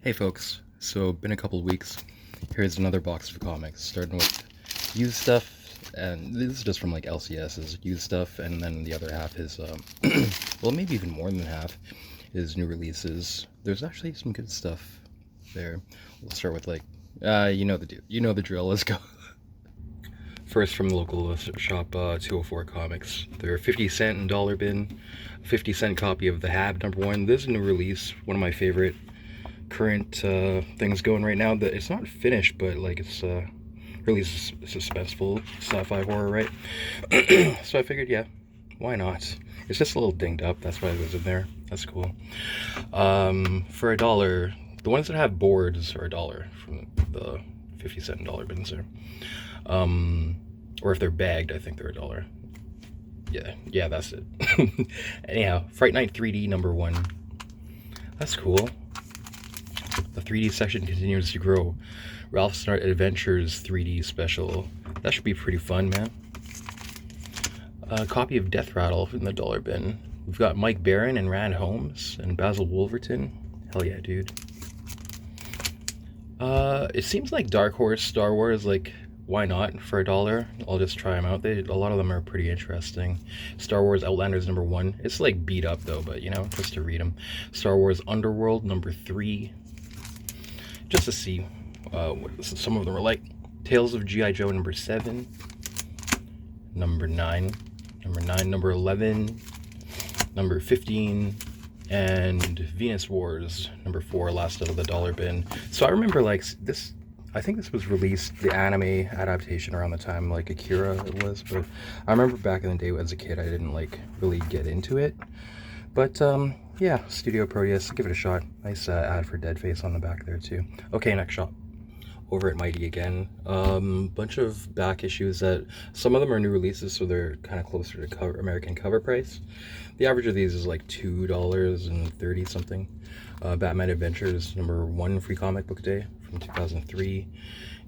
Hey folks, so been a couple weeks. Here's another box of comics, starting with used stuff, and this is just from like LCS's used stuff, and then the other half is, well, maybe even more than half is new releases. There's actually some good stuff there. We'll start with like, you know the drill. Let's go. First from the local shop, 204 Comics. Their 50-cent and dollar bin, 50-cent copy of The Hab #1. This is a new release, one of my favorite current things going right now. That it's not finished, but like it's really suspenseful sci-fi horror, right? So I figured, yeah, why not? It's just a little dinged up, that's why it was in there. That's cool. For $1, the ones that have boards are $1 from the 50-cent and dollar bins there. Or if they're bagged, I think they're $1. Yeah, that's it. Anyhow, Fright Night 3D #1. That's cool. The 3D section continues to grow. Ralph's Art Adventures 3D special. That should be pretty fun, man. A copy of Death Rattle in the dollar bin. We've got Mike Barron and Rand Holmes and Basil Wolverton. Hell yeah, dude. It seems like Dark Horse Star Wars, like, why not for $1? I'll just try them out. A lot of them are pretty interesting. Star Wars Outlanders #1. It's like beat up though, but you know, just to read them. Star Wars Underworld #3. Just to see what some of them are like. Tales of G.I. Joe #7. #9. #11. #15. And Venus Wars #4, last out of the dollar bin. So I remember like this, I think this was released, the anime adaptation, around the time like Akira it was, but I remember back in the day as a kid I didn't like really get into it. But yeah, Studio Proteus, give it a shot. Nice ad for Deadface on the back there too. Okay, next shop. Over at Mighty again. Bunch of back issues that some of them are new releases, so they're kind of closer to American cover price. The average of these is like $2.30 something. Batman Adventures #1 free comic book day from 2003.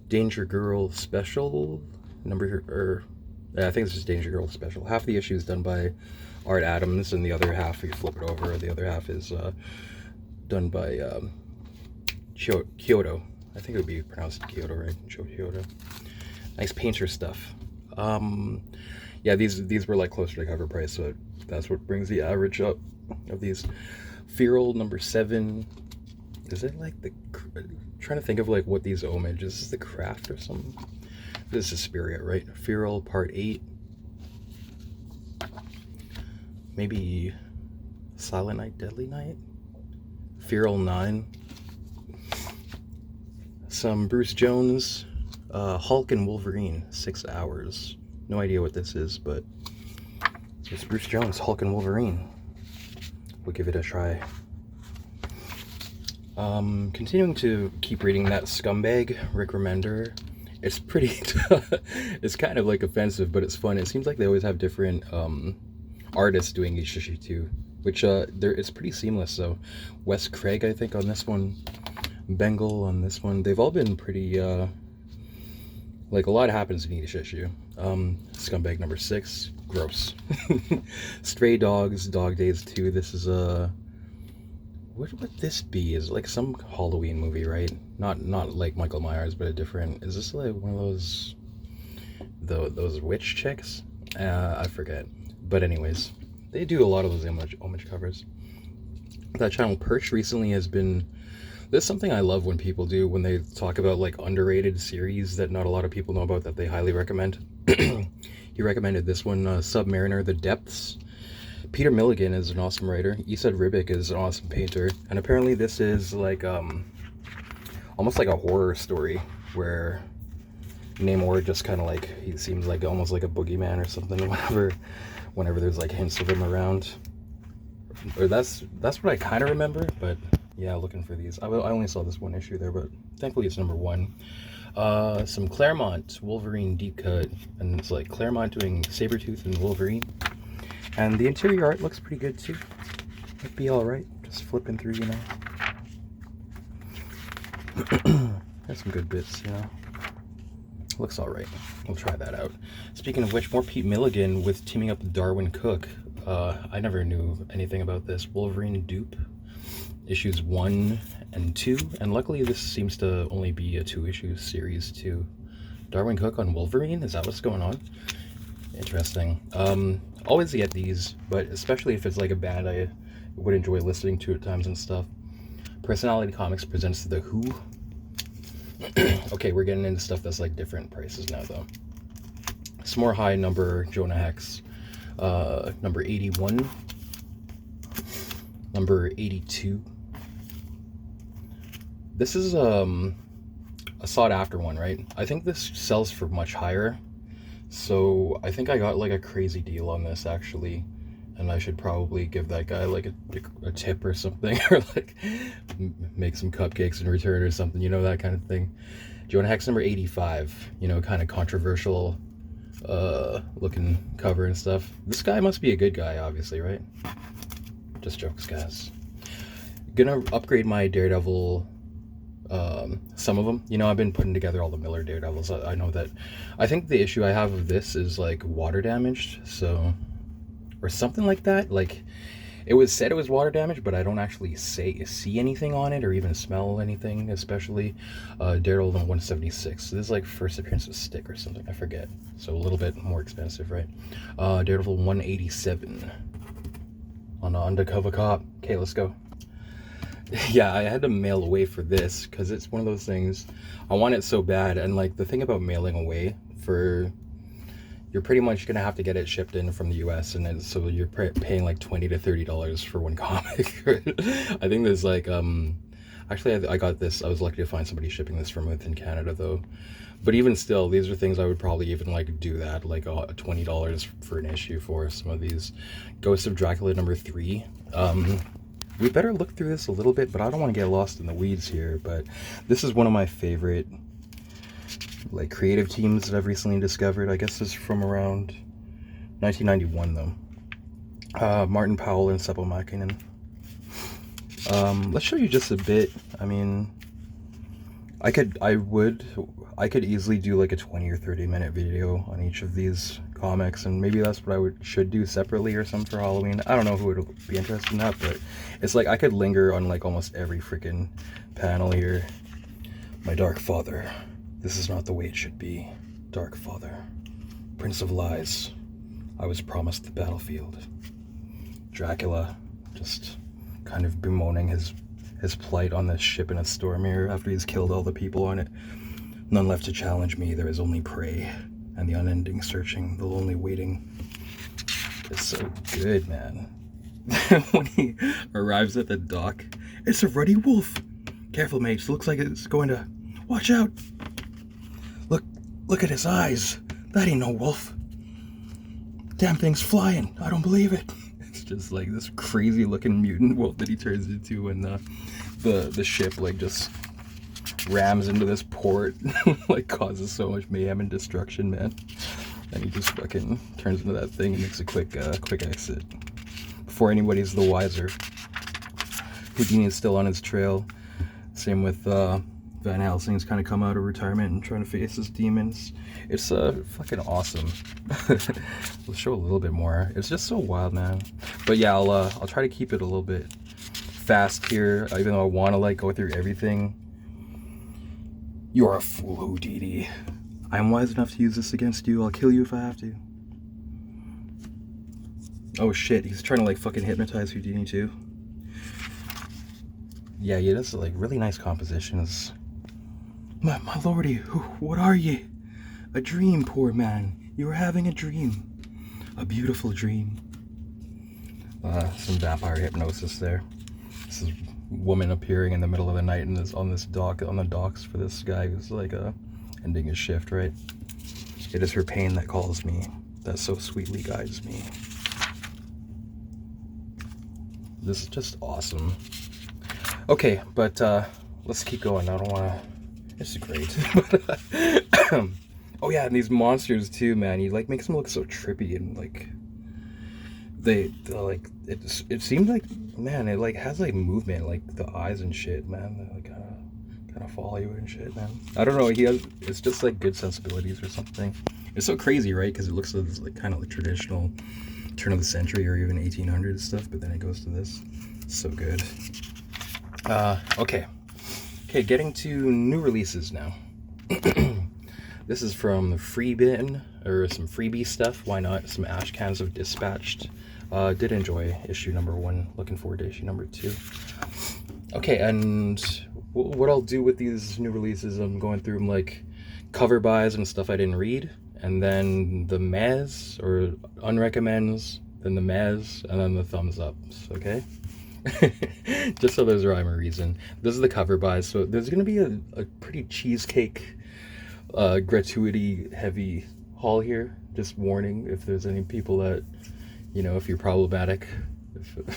Danger Girl special I think this is Danger Girl special. Half the issue is done by Art Adams, and the other half, if you flip it over, the other half is done by Kyoto. I think it would be pronounced Kyoto, right? Kyoto. Nice painter stuff. Yeah, these were like closer to cover price, so that's what brings the average up of these. Feral #7. Is it like the? Trying to think of like what these homage. Is this the Craft or something? This is Spirit, right? Feral Part 8. Maybe Silent Night, Deadly Night. Feral 9. Some Bruce Jones, Hulk and Wolverine, 6 hours. No idea what this is, but it's Bruce Jones, Hulk and Wolverine. We'll give it a try. Continuing to keep reading that Scumbag, Rick Remender. It's pretty, it's kind of like offensive, but it's fun. It seems like they always have different artists doing each issue too, which it's pretty seamless. So Wes Craig, I think, on this one. Bengal on this one. They've all been pretty like a lot happens in each issue. Scumbag #6, gross. Stray Dogs, Dog Days 2. This is what would this be? Is it like some Halloween movie, right? Not like Michael Myers, but a different. Is this like one of those witch chicks? I forget. But anyways, they do a lot of those homage covers. That channel Perch recently has been. This is something I love when people do, when they talk about like underrated series that not a lot of people know about that they highly recommend. He recommended this one, Submariner, The Depths. Peter Milligan is an awesome writer. Esad Ribic is an awesome painter. And apparently this is like almost like a horror story where Namor just kind of like, he seems like almost like a boogeyman or something whenever there's like hints of him around. Or that's what I kind of remember, but yeah, looking for these. I only saw this one issue there, but thankfully it's #1. Some Claremont Wolverine deep cut, and it's like Claremont doing Sabretooth and Wolverine. And the interior art looks pretty good too. It'd be alright, just flipping through, you know. There's some good bits, you know. Looks alright. We'll try that out. Speaking of which, more Pete Milligan with teaming up with Darwin Cook. I never knew anything about this. Wolverine dupe issues 1 and 2, and luckily this seems to only be a 2-issue series too. Darwin Cook on Wolverine, is that what's going on? Interesting. Always get these, but especially if it's like a band I would enjoy listening to at times and stuff. Personality Comics presents The Who. Okay, we're getting into stuff that's like different prices now though. Some more high number Jonah Hex. Number 81. Number 82. This is a sought after one, right? I think this sells for much higher. So I think I got like a crazy deal on this actually. And I should probably give that guy like a tip or something, or like make some cupcakes in return or something, you know, that kind of thing. Jonah Hex number 85, you know, kind of controversial looking cover and stuff. This guy must be a good guy, obviously, right? Just jokes, guys. Gonna upgrade my Daredevil, some of them. You know, I've been putting together all the Miller Daredevils. I know that, I think the issue I have of this is like water damaged, so, or something like that. Like, it was said it was water damage, but I don't actually see anything on it or even smell anything, especially Daredevil 176. So this is like first appearance of Stick or something, I forget. So a little bit more expensive, right? Daredevil 187 on Undercover Cop. Okay, let's go. Yeah, I had to mail away for this because it's one of those things I want it so bad. And like the thing about mailing away, for you're pretty much gonna have to get it shipped in from the US, and then so you're paying like $20 to $30 for one comic. I think there's like actually I got this, I was lucky to find somebody shipping this from within Canada though. But even still, these are things I would probably even like do that, like $20 for an issue for some of these. Ghost of Dracula number 3. We better look through this a little bit, but I don't want to get lost in the weeds here. But this is one of my favorite like creative teams that I've recently discovered. I guess this is from around 1991 though. Martin Powell and Seppo Makinen. Let's show you just a bit. I mean, I could easily do like a 20 or 30 minute video on each of these comics, and maybe that's what I should do separately or something for Halloween. I don't know who would be interested in that, but it's like I could linger on like almost every freaking panel here. My Dark Father. This is not the way it should be. Dark Father. Prince of Lies. I was promised the battlefield. Dracula, just kind of bemoaning his plight on this ship in a storm here after he's killed all the people on it. None left to challenge me, there is only prey, and the unending searching, the lonely waiting. It's so good, man. When he arrives at the dock, it's a ruddy wolf. Careful, mates, looks like it's going to... Watch out! Look at his eyes. That ain't no wolf. Damn thing's flying. I don't believe it. It's just like this crazy looking mutant wolf that he turns into when the ship like just rams into this port. Like causes so much mayhem and destruction, man. And he just fucking turns into that thing and makes a quick exit. Before anybody's the wiser. Houdini is still on his trail. Same with Van Helsing's kind of come out of retirement and trying to face his demons. It's fucking awesome. We'll show a little bit more. It's just so wild, man. But yeah, I'll try to keep it a little bit fast here, even though I want to like go through everything. You're a fool, Houdini. I am wise enough to use this against you. I'll kill you if I have to. Oh shit, he's trying to like fucking hypnotize Houdini too. Yeah, he does like really nice compositions. My lordy, what are ye? A dream, poor man. You were having a dream. A beautiful dream. Some vampire hypnosis there. This is a woman appearing in the middle of the night on the docks for this guy who's like ending his shift, right? It is her pain that calls me, that so sweetly guides me. This is just awesome. Okay, but let's keep going. I don't want to... This is great. Oh yeah, and these monsters too, man. He like makes them look so trippy and like they like it seems like, man, it like has like movement, like the eyes and shit, man. They like kind of follow you and shit, man. I don't know. It's just like good sensibilities or something. It's so crazy, right? Because it looks like kind of like traditional turn of the century or even 1800s stuff, but then it goes to this. It's so good. Okay. Okay, getting to new releases now. This is from Freebin, or some freebie stuff. Why not? Some ash cans of Dispatched. Did enjoy issue number 1. Looking forward to issue number 2. Okay, and what I'll do with these new releases, I'm going through them like cover buys and stuff I didn't read, and then the mez or unrecommends, then the mez, and then the thumbs ups. Okay. Just so there's a rhyme or reason. This is the cover buys, so there's gonna be a pretty cheesecake gratuity heavy haul here. Just warning if there's any people that, you know, if you're problematic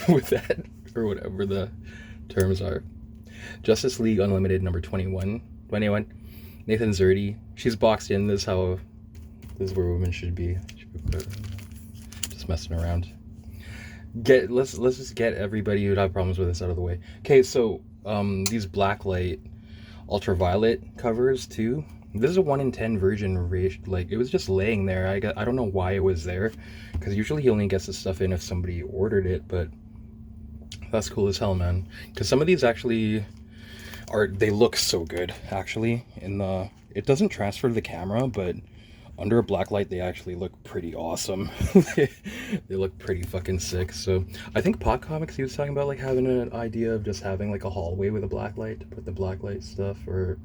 with that or whatever the terms are. Justice League Unlimited number 21. Nathan Zerdy. She's boxed in. This is where women should be. Just messing around. Let's just get everybody who'd have problems with this out of the way. Okay, so these blacklight ultraviolet covers too. This is a 1 in 10 version. Like, it was just laying there. I don't know why it was there, because usually he only gets this stuff in if somebody ordered it, but that's cool as hell, man. Because some of these actually they look so good, actually. It doesn't transfer to the camera, but under a black light they actually look pretty awesome. They look pretty fucking sick. So I think Pop Comics, he was talking about like having an idea of just having like a hallway with a black light to put the black light stuff, or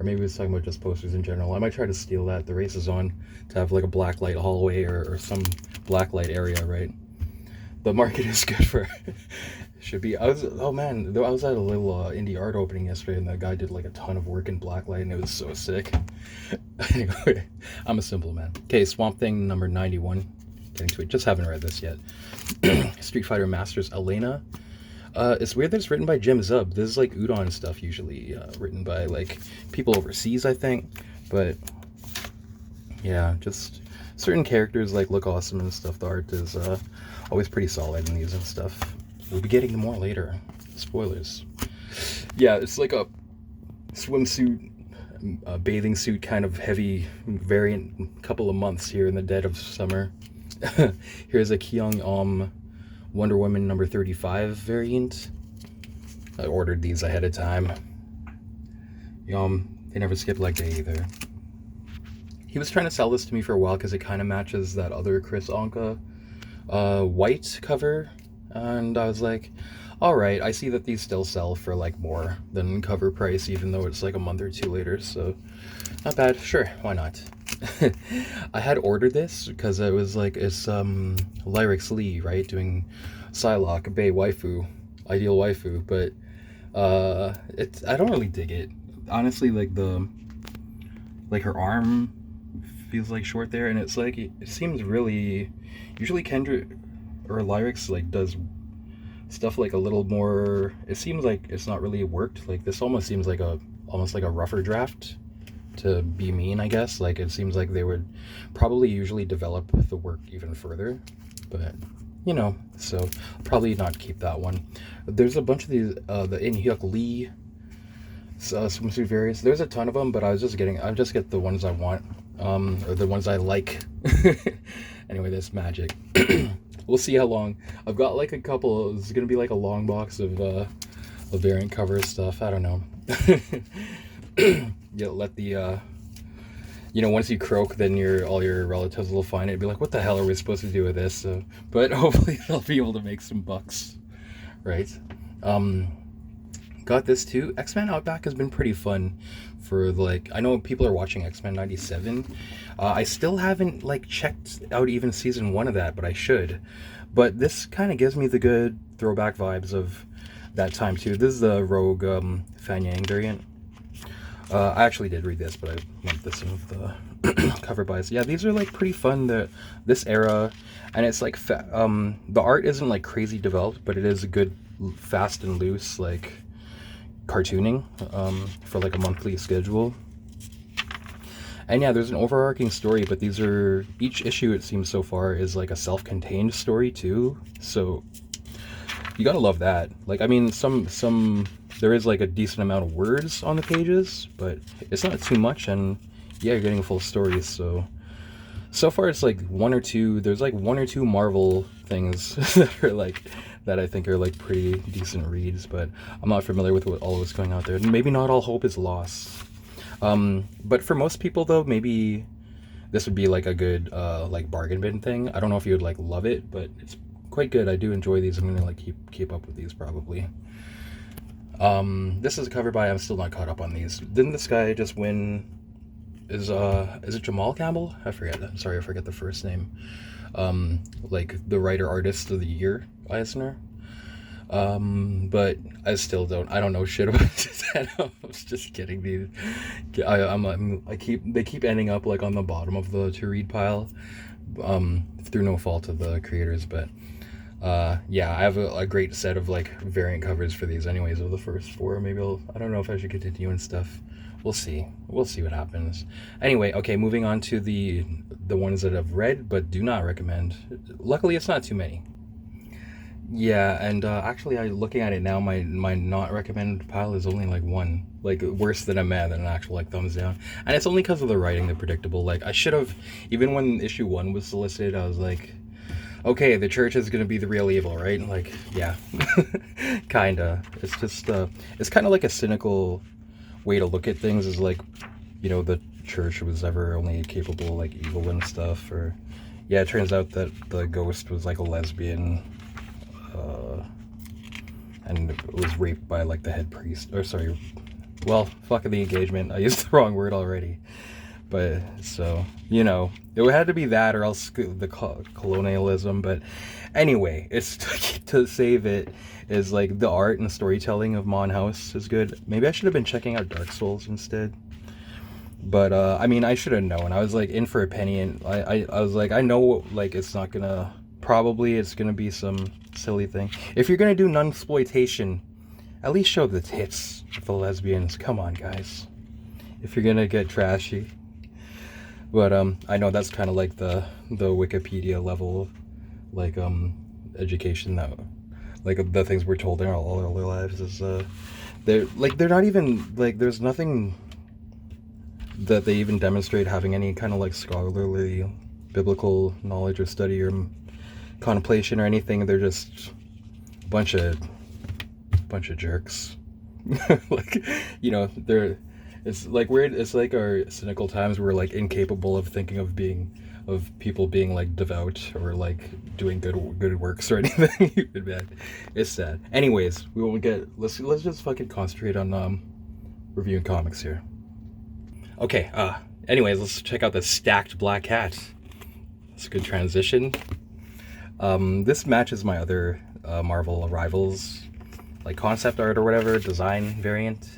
maybe he was talking about just posters in general. I might try to steal that. The race is on to have like a black light hallway or some black light area, right? The market is good for should be. I was at a little indie art opening yesterday, and that guy did like a ton of work in blacklight, and it was so sick. Anyway, I'm a simple man. Okay, Swamp Thing number 91. Getting to it. Just haven't read this yet. Street Fighter Masters Elena. It's weird that it's written by Jim Zub. This is like Udon stuff usually, written by like people overseas, I think. But yeah, just certain characters like look awesome and stuff. The art is always pretty solid in these and stuff. We'll be getting to more later. Spoilers. Yeah, it's like a swimsuit, bathing suit kind of heavy variant. Couple of months here in the dead of summer. Here's a Kyung Wonder Woman number 35 variant. I ordered these ahead of time. They never skip leg day either. He was trying to sell this to me for a while because it kind of matches that other Chris Anka white cover, and I was like, all right, I see that these still sell for like more than cover price, even though it's like a month or two later, so not bad. Sure, why not? I had ordered this because it was like, it's Lyrics Lee, right, doing Psylocke, Bae waifu, ideal waifu, but I don't really dig it, honestly. Like her arm feels like short there, and it's like, it seems really, usually Kendrick or Lyrics like does stuff like a little more, it seems like it's not really worked. Like this almost seems like almost like a rougher draft, to be mean, I guess. Like it seems like they would probably usually develop the work even further, but you know, so probably not keep that one. There's a bunch of these the In Hyuk Lee swimsuit variants. There's a ton of them, but I'll just get the ones I want, or the ones I like. Anyway, that's magic. We'll see how long. I've got like a couple. It's gonna be like a long box of variant cover stuff. I don't know. Yeah, let the once you croak, then all your relatives will find it and be like, what the hell are we supposed to do with this? But hopefully they'll be able to make some bucks, right? Got this too. X-Men Outback has been pretty fun for like, I know people are watching X-Men 97. I still haven't like checked out even season 1 of that, but I should. But this kind of gives me the good throwback vibes of that time too. This is the Rogue Fan Yang variant. I actually did read this, but I want this in the cover buys. Yeah, these are like pretty fun. This era, and it's like the art isn't like crazy developed, but it is a good, fast and loose like cartooning for like a monthly schedule. And yeah, there's an overarching story, but each issue, it seems so far, is like a self-contained story too. So you gotta love that. Like, I mean, there is like a decent amount of words on the pages, but it's not too much, and yeah, you're getting full stories. So far it's like there's like one or two Marvel things that are like that I think are like pretty decent reads, but I'm not familiar with what all was going out there. Maybe not all hope is lost. But for most people though, maybe this would be like a good like bargain bin thing. I don't know if you would like love it, but it's quite good. I do enjoy these. I'm gonna like keep up with these probably. This is a cover by, I'm still not caught up on these. Didn't this guy just win? Is it Jamal Campbell? I forget. I'm sorry, I forget the first name. Like the writer artist of the year, Eisner. But I still don't know shit about this. I was just kidding, dude. They keep ending up like on the bottom of the to read pile, through no fault of the creators, but yeah, I have a great set of like variant covers for these anyways of the first four. Maybe I don't know if I should continue and stuff. We'll see what happens. Anyway, okay, moving on to the ones that I've read but do not recommend. Luckily it's not too many. Yeah, and actually, looking at it now, my not recommended pile is only like one, like worse than a meh than an actual like thumbs down, and it's only because of the writing, the predictable. Like I should have, even when issue 1 was solicited, I was like, okay, the church is gonna be the real evil, right? Like, yeah, kinda. It's just it's kind of like a cynical way to look at things. Is like, the church was ever only capable of like evil and stuff, or yeah, it turns out that the ghost was like a lesbian. And was raped by like the head priest, or sorry, well, fuck the engagement. I used the wrong word already, but so it had to be that, or else the colonialism. But anyway, it's to save it is like the art and storytelling of Mon House is good. Maybe I should have been checking out Dark Souls instead. But I mean, I should have known. I was like in for a penny, and I was like, I know like it's not gonna. Probably it's gonna be some silly thing. If you're gonna do nunsploitation, at least show the tits of the lesbians. Come on, guys. If you're gonna get trashy. But I know that's kind of like the Wikipedia level, like education that, like the things we're told in all our lives is they're not even like, there's nothing that they even demonstrate having any kind of like scholarly biblical knowledge or study or contemplation or anything. They're just a bunch of jerks. Like, they're, it's like weird. It's like our cynical times, we're like incapable of thinking of people being like devout or like doing good works or anything. It's sad. Anyways, we won't get, let's just fucking concentrate on reviewing comics here. Okay, anyways, let's check out the Stacked Black Cat. It's a good transition. This matches my other Marvel Rivals, like concept art or whatever, design variant.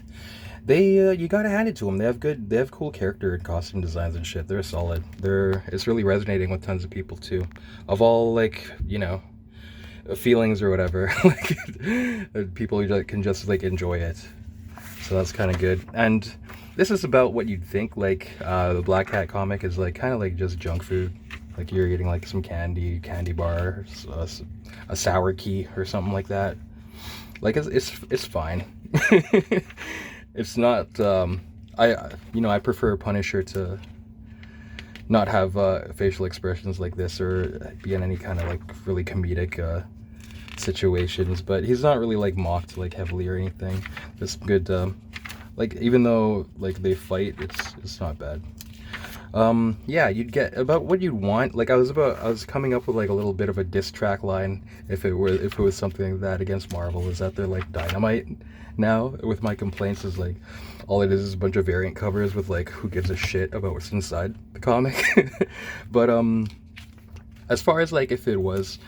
They you gotta hand it to them. They have cool character and costume designs and shit. They're solid. It's really resonating with tons of people too, of all like feelings or whatever. Like people who can just like enjoy it. So that's kind of good. And this is about what you'd think. Like the Black Cat comic is like kind of like just junk food. Like you're eating like some candy bar, a sour key or something like that. Like it's fine. It's not. I prefer Punisher to not have facial expressions like this or be in any kind of like really comedic situations. But he's not really like mocked like heavily or anything. It's good. Like even though like they fight, it's not bad. Yeah, you'd get about what you'd want. Like I was coming up with like a little bit of a diss track line if it was something like that against Marvel, is that they're like dynamite now with my complaints. Is like all it is a bunch of variant covers with like who gives a shit about what's inside the comic. But as far as like if it was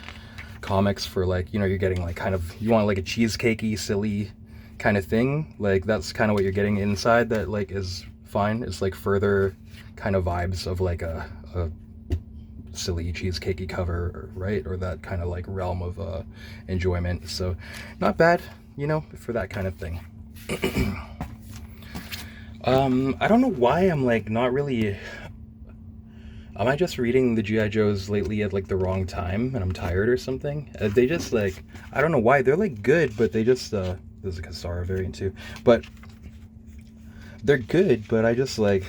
comics for like you're getting like kind of, you want like a cheesecakey silly kind of thing, like that's kind of what you're getting inside. That like is fine. It's like further kind of vibes of like a silly cheesecakey cover, right? Or that kind of like realm of enjoyment. So not bad, for that kind of thing. I don't know why I'm like not really. Am I just reading the G.I. Joes lately at like the wrong time and I'm tired or something? They just like, I don't know why, they're like good, but they just there's a Kasara variant too, but they're good, but I just like,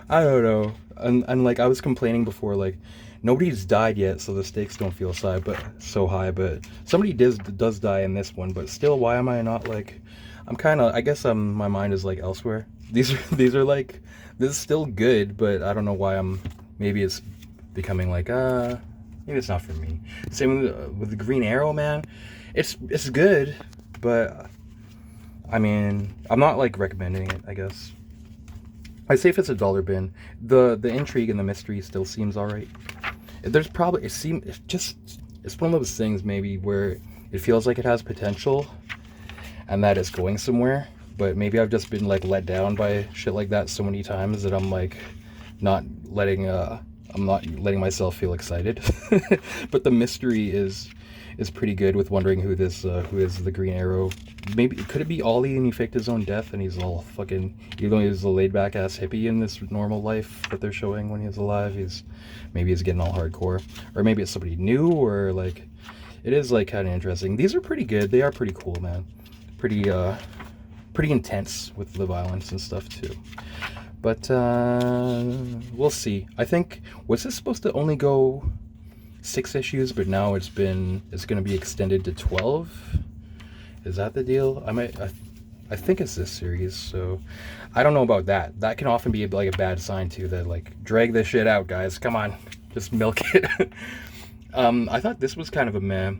I don't know. And like I was complaining before, like Nobody's died yet, so the stakes don't feel so high. But somebody does die in this one. But still, why am I not like? I'm kind of. I guess my mind is like elsewhere. These are like. This is still good, but I don't know why I'm. Maybe it's becoming like maybe it's not for me. Same with the Green Arrow, man. It's good, but I mean, I'm not like recommending it, I guess. I'd say if it's a dollar bin, the intrigue and the mystery still seems alright. There's probably it's one of those things maybe where it feels like it has potential and that it's going somewhere, but maybe I've just been like let down by shit like that so many times that I'm like not letting myself feel excited. But the mystery is pretty good with wondering who is the Green Arrow. Maybe could it be Ollie and he faked his own death and he's all fucking, even though he's a laid back ass hippie in this normal life that they're showing when he's alive, maybe he's getting all hardcore, or maybe it's somebody new, or like it is like kind of interesting. These are pretty good. They are pretty cool, man. Pretty intense with the violence and stuff too. But we'll see. I think, was this supposed to only go 6 issues, but now it's going to be extended to 12? Is that the deal? I think it's this series, so I don't know about that. That can often be like a bad sign too, that like, drag this shit out, guys. Come on, just milk it. I thought this was kind of a meh.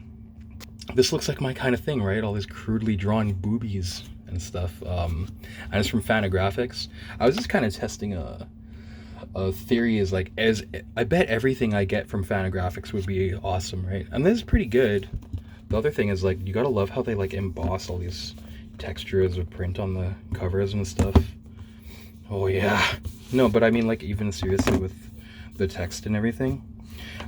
This looks like my kind of thing, right? All these crudely drawn boobies and stuff. And it's from Fantagraphics. I was just kind of testing a theory, is like, as I bet everything I get from Fantagraphics would be awesome, right? And this is pretty good. The other thing is like, you gotta love how they like emboss all these textures of print on the covers and stuff. Oh yeah. No, but I mean like even seriously with the text and everything.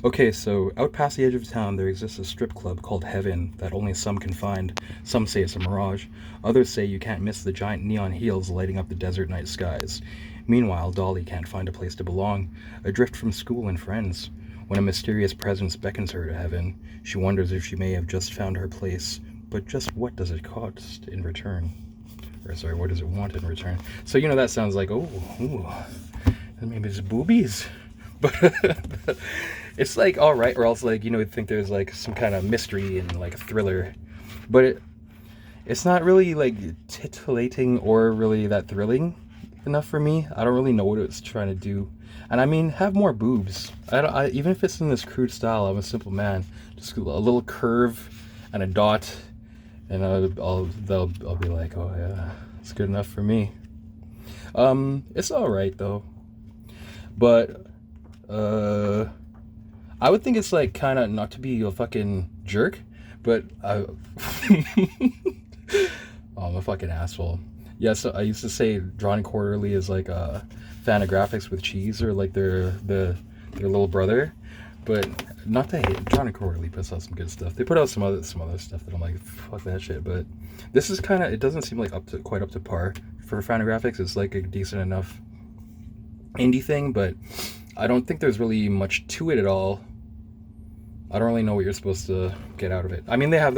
Okay, so out past the edge of town there exists a strip club called Heaven that only some can find. Some say it's a mirage. Others say you can't miss the giant neon heels lighting up the desert night skies. Meanwhile, Dolly can't find a place to belong, adrift from school and friends. When a mysterious presence beckons her to Heaven, she wonders if she may have just found her place, but just what does it cost in return? Or sorry, what does it want in return? So, you know, that sounds like, ooh, maybe it's boobies. But it's like, all right, or else like, you know, you'd think there's like some kind of mystery and like a thriller, but it's not really like titillating or really that thrilling enough for me. I don't really know what it's trying to do. And I mean, have more boobs. Even if it's in this crude style, I'm a simple man. Just a little curve and a dot, and I'll be like, oh yeah, it's good enough for me. It's all right though, but I would think it's like kind of, not to be a fucking jerk, but oh, I'm a fucking asshole. Yeah, so I used to say Drawn Quarterly is like Fantagraphics with cheese, or like their little brother. But not to hate, Drawn Quarterly puts out some good stuff. They put out some other stuff that I'm like, fuck that shit. But this is kind of, it doesn't seem like quite up to par for Fantagraphics. It's like a decent enough indie thing, but I don't think there's really much to it at all. I don't really know what you're supposed to get out of it. I mean, they have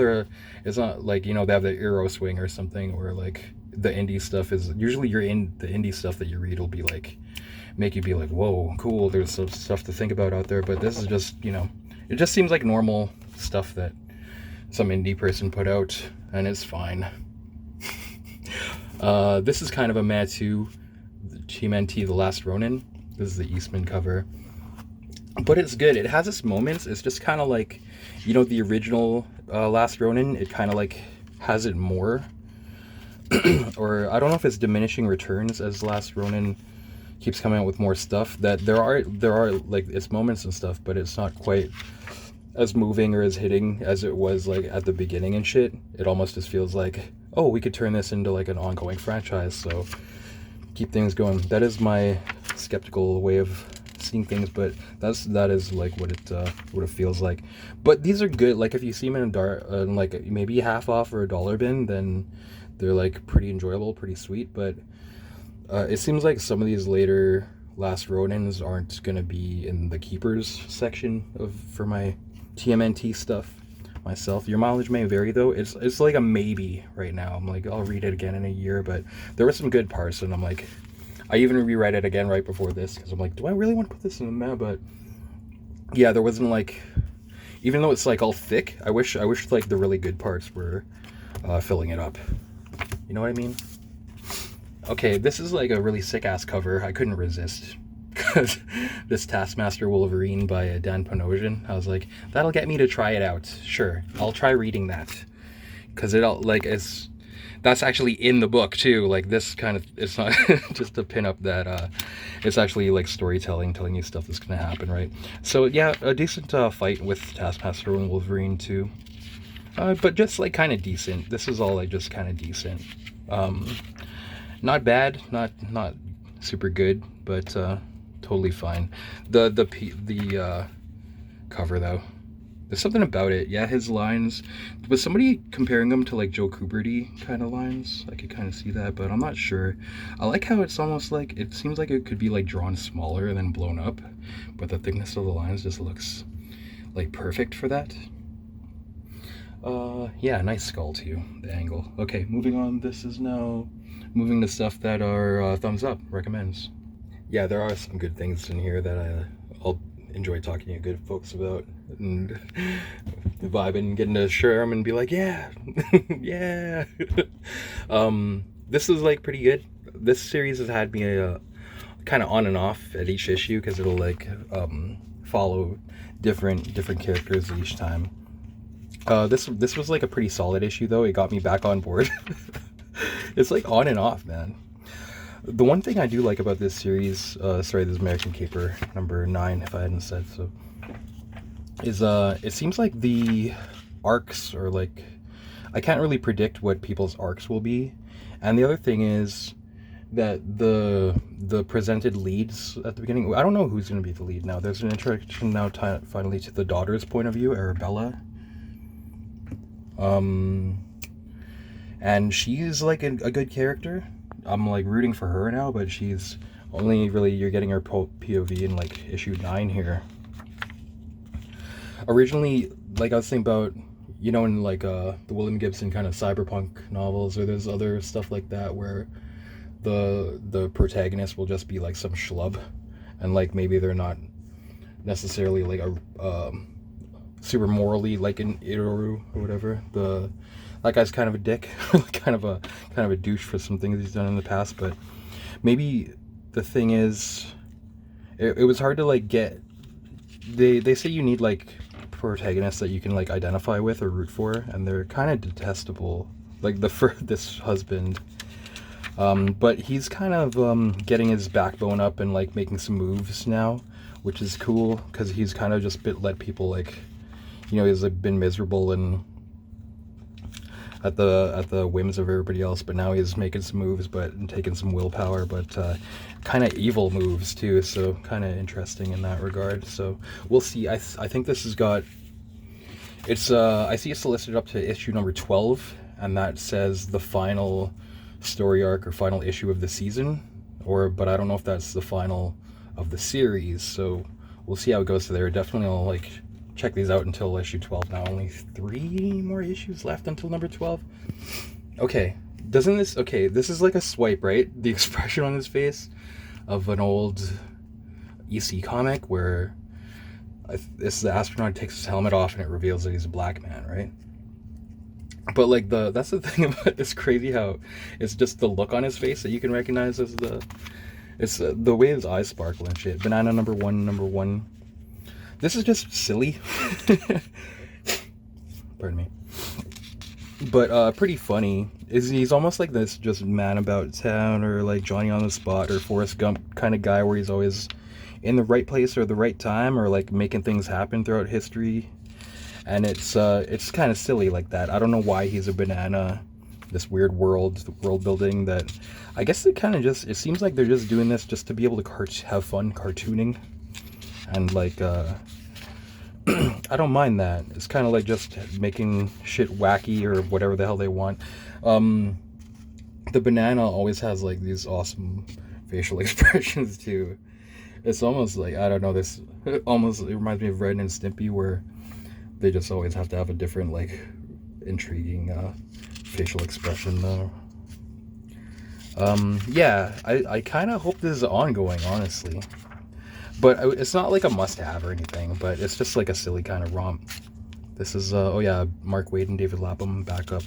it's not like, you know, they have the Euro swing or something, or like the indie stuff is usually the indie stuff that you read will be like, make you be like, whoa, cool, there's some stuff to think about out there. But this is just, you know, it just seems like normal stuff that some indie person put out, and it's fine. This is kind of a meh too. TMNT The Last Ronin. This is the Eastman cover. But it's good. It has its moments. It's just kind of like, you know, the original Last Ronin, it kind of like has it more. Or I don't know if it's diminishing returns as Last Ronin keeps coming out with more stuff. That there are like its moments and stuff, but it's not quite as moving or as hitting as it was like at the beginning and shit. It almost just feels like, oh, we could turn this into like an ongoing franchise, so keep things going. That is my skeptical way of seeing things, but that is like what it feels like. But these are good. Like if you see them in like maybe half off or a dollar bin, then they're like pretty enjoyable, pretty sweet. But it seems like some of these later Last Ronins aren't gonna be in the keepers section for my TMNT stuff myself. Your mileage may vary though. It's like a maybe right now. I'm like, I'll read it again in a year, but there were some good parts, and I'm like, I even reread it again right before this because I'm like, do I really want to put this in the meh? But yeah, there wasn't like, even though it's like all thick, I wish like the really good parts were filling it up. You know what I mean? Okay, this is like a really sick ass cover. I couldn't resist. Because this Taskmaster Wolverine by Dan Panosian, I was like, that'll get me to try it out. Sure, I'll try reading that. Because that's actually in the book too. Like this kind of, it's not just a pinup that it's actually like storytelling, telling you stuff that's gonna happen, right? So yeah, a decent fight with Taskmaster and Wolverine too. But just like kind of decent. This is all like just kind of decent. Not bad, not super good, but totally fine. The cover though, there's something about it. Yeah, his lines. Was somebody comparing him to like Joe Kuberty kind of lines? I could kind of see that, but I'm not sure. I like how it's almost like, it seems like it could be like drawn smaller and then blown up, but the thickness of the lines just looks like perfect for that. Yeah, nice skull too, the angle. Okay, moving on. This is now moving to stuff that are thumbs up, recommends. Yeah, there are some good things in here that I'll enjoy talking to good folks about, and vibing, getting to share them and be like, yeah, yeah. This is like pretty good. This series has had me kind of on and off at each issue because it'll like follow different characters each time. This was like a pretty solid issue though. It got me back on board. It's like on and off, man. The one thing I do like about this series, sorry, this American Caper number 9, if I hadn't said so, is it seems like the arcs are like, I can't really predict what people's arcs will be. And the other thing is that the presented leads at the beginning, I don't know who's going to be the lead now. There's an introduction now finally to the daughter's point of view, Arabella. And she's like a good character. I'm like rooting for her now, but she's only really, you're getting her POV in like issue 9 here. Originally, like I was thinking about, you know, in like the William Gibson kind of cyberpunk novels, or there's other stuff like that where the protagonist will just be like some schlub, and like maybe they're not necessarily like a super morally like an Itaru or whatever. That guy's kind of a dick, kind of a douche for some things he's done in the past. But maybe the thing is, it was hard to like get. They say you need like protagonists that you can like identify with or root for, and they're kind of detestable. Like this husband, but he's kind of getting his backbone up and like making some moves now, which is cool because he's kind of just let people like, you know, he's like been miserable and at the whims of everybody else, but now he's making some moves, and taking some willpower, but kind of evil moves too, so kind of interesting in that regard. So we'll see. I think this has got, it's I see it's listed up to issue number 12, and that says the final story arc or final issue of the season, but I don't know if that's the final of the series, so we'll see how it goes there. Definitely I'll like check these out until issue 12 now. Only 3 more issues left until number 12. Okay, this is like a swipe, right? The expression on his of an old EC comic where the astronaut takes his helmet off and it reveals that he's a black man, right? But like that's the thing about, it's crazy how it's just the look on his face that you can recognize as the way his eyes sparkle and shit. Banana number one. This is just silly. Pardon me. But pretty funny. He's almost like this just man about town, or like Johnny on the Spot or Forrest Gump kind of guy, where he's always in the right place or the right time, or like making things happen throughout history. And it's kind of silly like that. I don't know why he's a banana. This weird world building that I guess it seems like they're just doing this just to be able to have fun cartooning. And like I don't mind that. It's kind of like just making shit wacky or whatever the hell they want. The banana always has like these awesome facial expressions too. It's almost like, I don't know, it reminds me of Ren and Stimpy, where they just always have to have a different like intriguing facial expression though. Yeah, I kind of hope this is ongoing, honestly. but it's not like a must-have or anything, but it's just like a silly kind of romp. This is oh yeah, Mark Waid and David Lapham back up,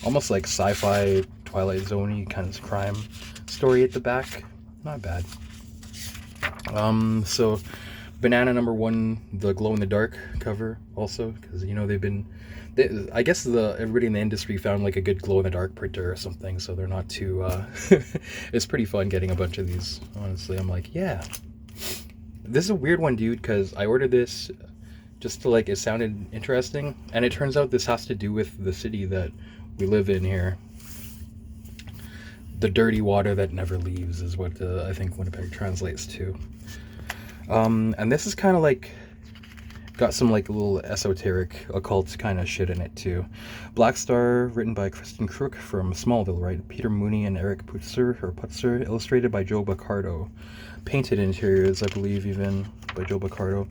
almost like sci-fi Twilight Zone-y kind of crime story at the back. Not bad. So Banana #1, the glow in the dark cover also, because you know I guess everybody in the industry found like a good glow in the dark printer or something, so they're not too it's pretty fun getting a bunch of these. Honestly, I'm like, yeah, this is a weird one, dude, because I ordered this just to like, it sounded interesting, and it turns out this has to do with the city that we live in here. The dirty water that never leaves is what I think Winnipeg translates to. And this is kind of like got some like little esoteric occult kind of shit in it too. Black Star, written by Kristen Crook from Smallville, right? Peter Mooney and Eric Putzer, illustrated by Joe Baccardo. Painted interiors, I believe, even by Joe Baccardo.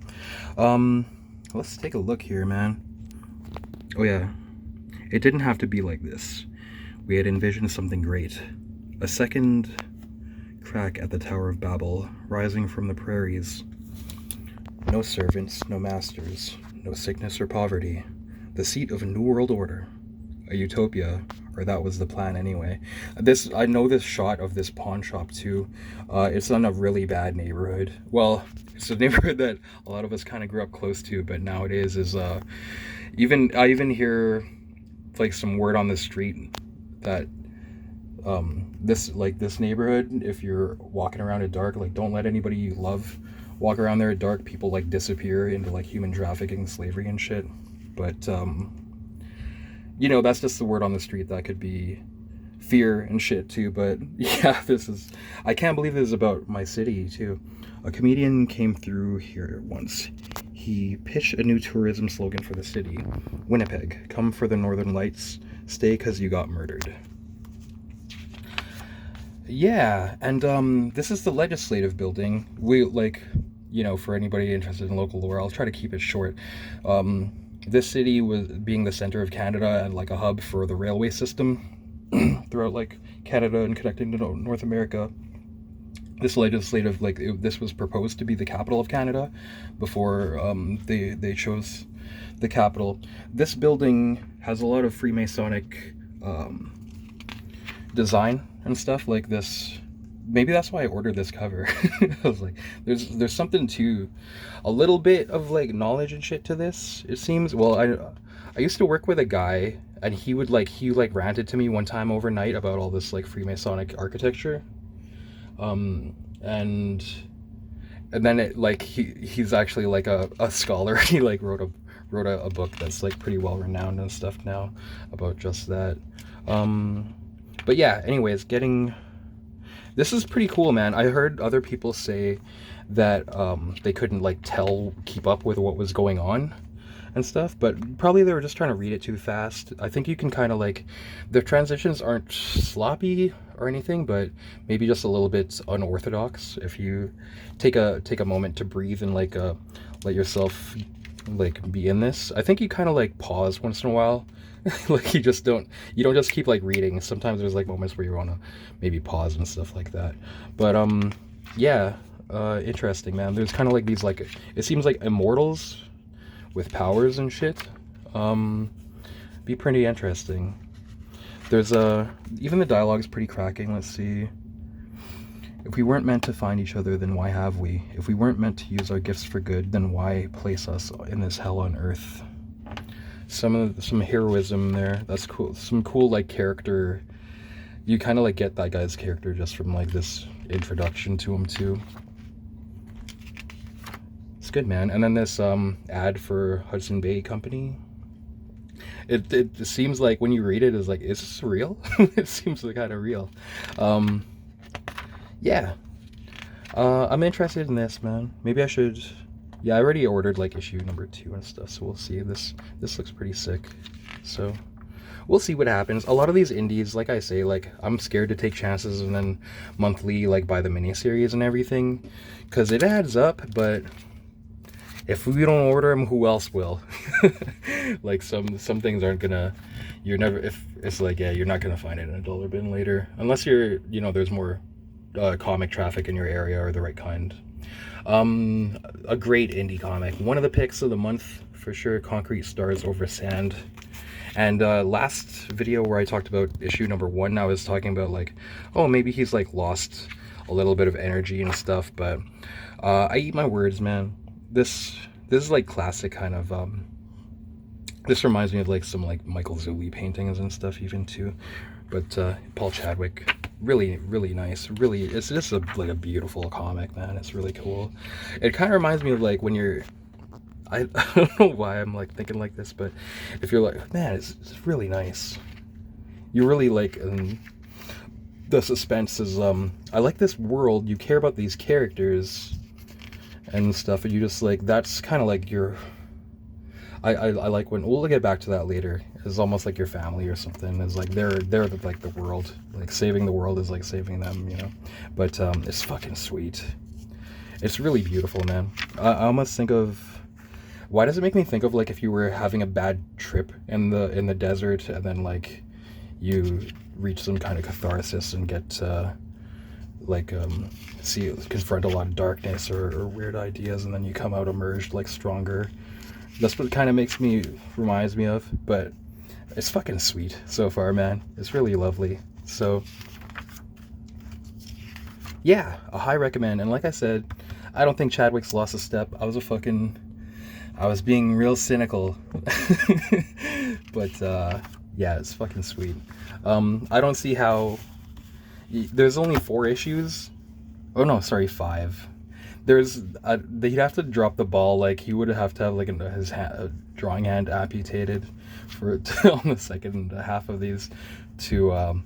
Let's take a look here, man. Oh yeah, it didn't have to be like this. We had envisioned something great. A second crack at the Tower of Babel, rising from the prairies. No servants, no masters, no sickness or poverty. The seat of a new world order. A utopia, or that was the plan anyway. I know this shot of this pawn shop too. It's in a really bad neighborhood. Well, it's a neighborhood that a lot of us kind of grew up close to, but nowadays is I even hear like some word on the street that this neighborhood, if you're walking around at dark, like, don't let anybody you love walk around there at dark. People like disappear into like human trafficking, slavery and shit. But you know, that's just the word on the street. That could be fear and shit too. But yeah, I can't believe this is about my city too. A comedian came through here once. He pitched a new tourism slogan for the city. Winnipeg, come for the Northern Lights, stay 'cause you got murdered. Yeah, and this is the legislative building. We, like, you know, for anybody interested in local lore, I'll try to keep it short. This city was being the center of Canada and like a hub for the railway system throughout like Canada and connecting to North America. This legislative, like, this was proposed to be the capital of Canada before they chose the capital. This building has a lot of Freemasonic design and stuff like this. Maybe that's why I ordered this cover. I was like, there's something to a little bit of like knowledge and shit to this, it seems. Well, I used to work with a guy, and he ranted to me one time overnight about all this like Freemasonic architecture. And then it like he's actually like a scholar. He like wrote a book that's like pretty well renowned and stuff now about just that. But yeah, anyways, this is pretty cool, man. I heard other people say that they couldn't like keep up with what was going on and stuff, but probably they were just trying to read it too fast. I think you can kind of like, the transitions aren't sloppy or anything, but maybe just a little bit unorthodox. If you take a moment to breathe and like let yourself like be in this, I think you kind of like pause once in a while. Like you don't just keep like reading. Sometimes there's like moments where you want to maybe pause and stuff like that. But yeah, interesting, man. There's kind of like these, like, it seems like immortals with powers and shit. Be pretty interesting. There's even the dialogue's pretty cracking. Let's see. If we weren't meant to find each other, then why have we? If we weren't meant to use our gifts for good, then why place us in this hell on earth? Some heroism there. That's cool. Some cool like character. You kind of like get that guy's character just from like this introduction to him too. It's good, man. And then this ad for Hudson Bay Company. It seems like when you read it, it's like, is this real? It seems like kind of real. Yeah. I'm interested in this, man. Maybe I should. Yeah, I already ordered like issue number 2 and stuff, so we'll see. This looks pretty sick. So we'll see what happens. A lot of these indies, like I say, like, I'm scared to take chances and then monthly like buy the miniseries and everything, because it adds up. But if we don't order them, who else will? Like some things aren't gonna. You're never. If it's like, yeah, you're not gonna find it in a dollar bin later, unless you're, you know, there's more comic traffic in your area or the right kind. A great indie comic. One of the picks of the month for sure. Concrete Stars Over Sand. And last video where I talked about issue number 1, I was talking about like, oh, maybe he's like lost a little bit of energy and stuff, but I eat my words, man. This is like classic kind of this reminds me of like some like Michael Zulli paintings and stuff even too. But Paul Chadwick, really nice. Really, it's just like a beautiful comic, man. It's really cool. It kind of reminds me of like when you're, I don't know why I'm like thinking like this, but if you're like, man, it's really nice. You really like, the suspense is, I like this world. You care about these characters and stuff, and you just like, that's kind of like your, I like when, we'll get back to that later. It's almost like your family or something. It's like they're like the world. Like saving the world is like saving them, you know. But it's fucking sweet. It's really beautiful, man. I almost think of, why does it make me think of like if you were having a bad trip in the desert and then like you reach some kind of catharsis and get confront a lot of darkness or weird ideas, and then you come out emerged like stronger. That's what it kind of reminds me of. But it's fucking sweet so far, man. It's really lovely. So yeah, a high recommend. And like I said, I don't think Chadwick's lost a step. I was being real cynical. But yeah, it's fucking sweet. I don't see how, there's only 4 issues. Oh no, sorry, 5. He'd have to drop the ball. Like he would have to have like his drawing hand amputated for on the second half of these to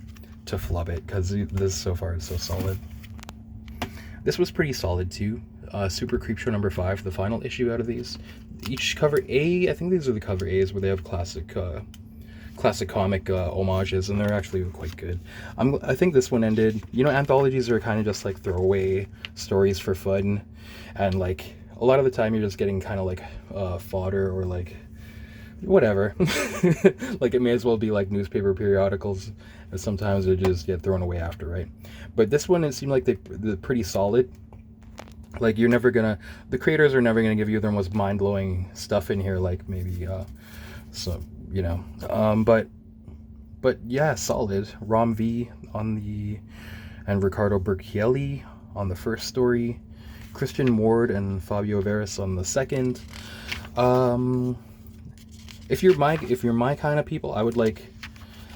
flub it, because this so far is so solid. This was pretty solid too. Super Creepshow number 5, the final issue out of these. Each cover A, I think these are the cover A's where they have classic comic homages, and they're actually quite good. I think this one ended, you know, anthologies are kind of just like throwaway stories for fun, and like a lot of the time you're just getting kind of like fodder or like whatever. Like it may as well be like newspaper periodicals, and sometimes they just get thrown away after, right? But this one, it seemed like they're pretty solid. Like the creators are never gonna give you their most mind-blowing stuff in here, like maybe so, you know, but yeah, solid. Rom V on the, and Ricardo Burchielli on the first story, Christian Ward and Fabio Veras on the second. If you're my kind of people,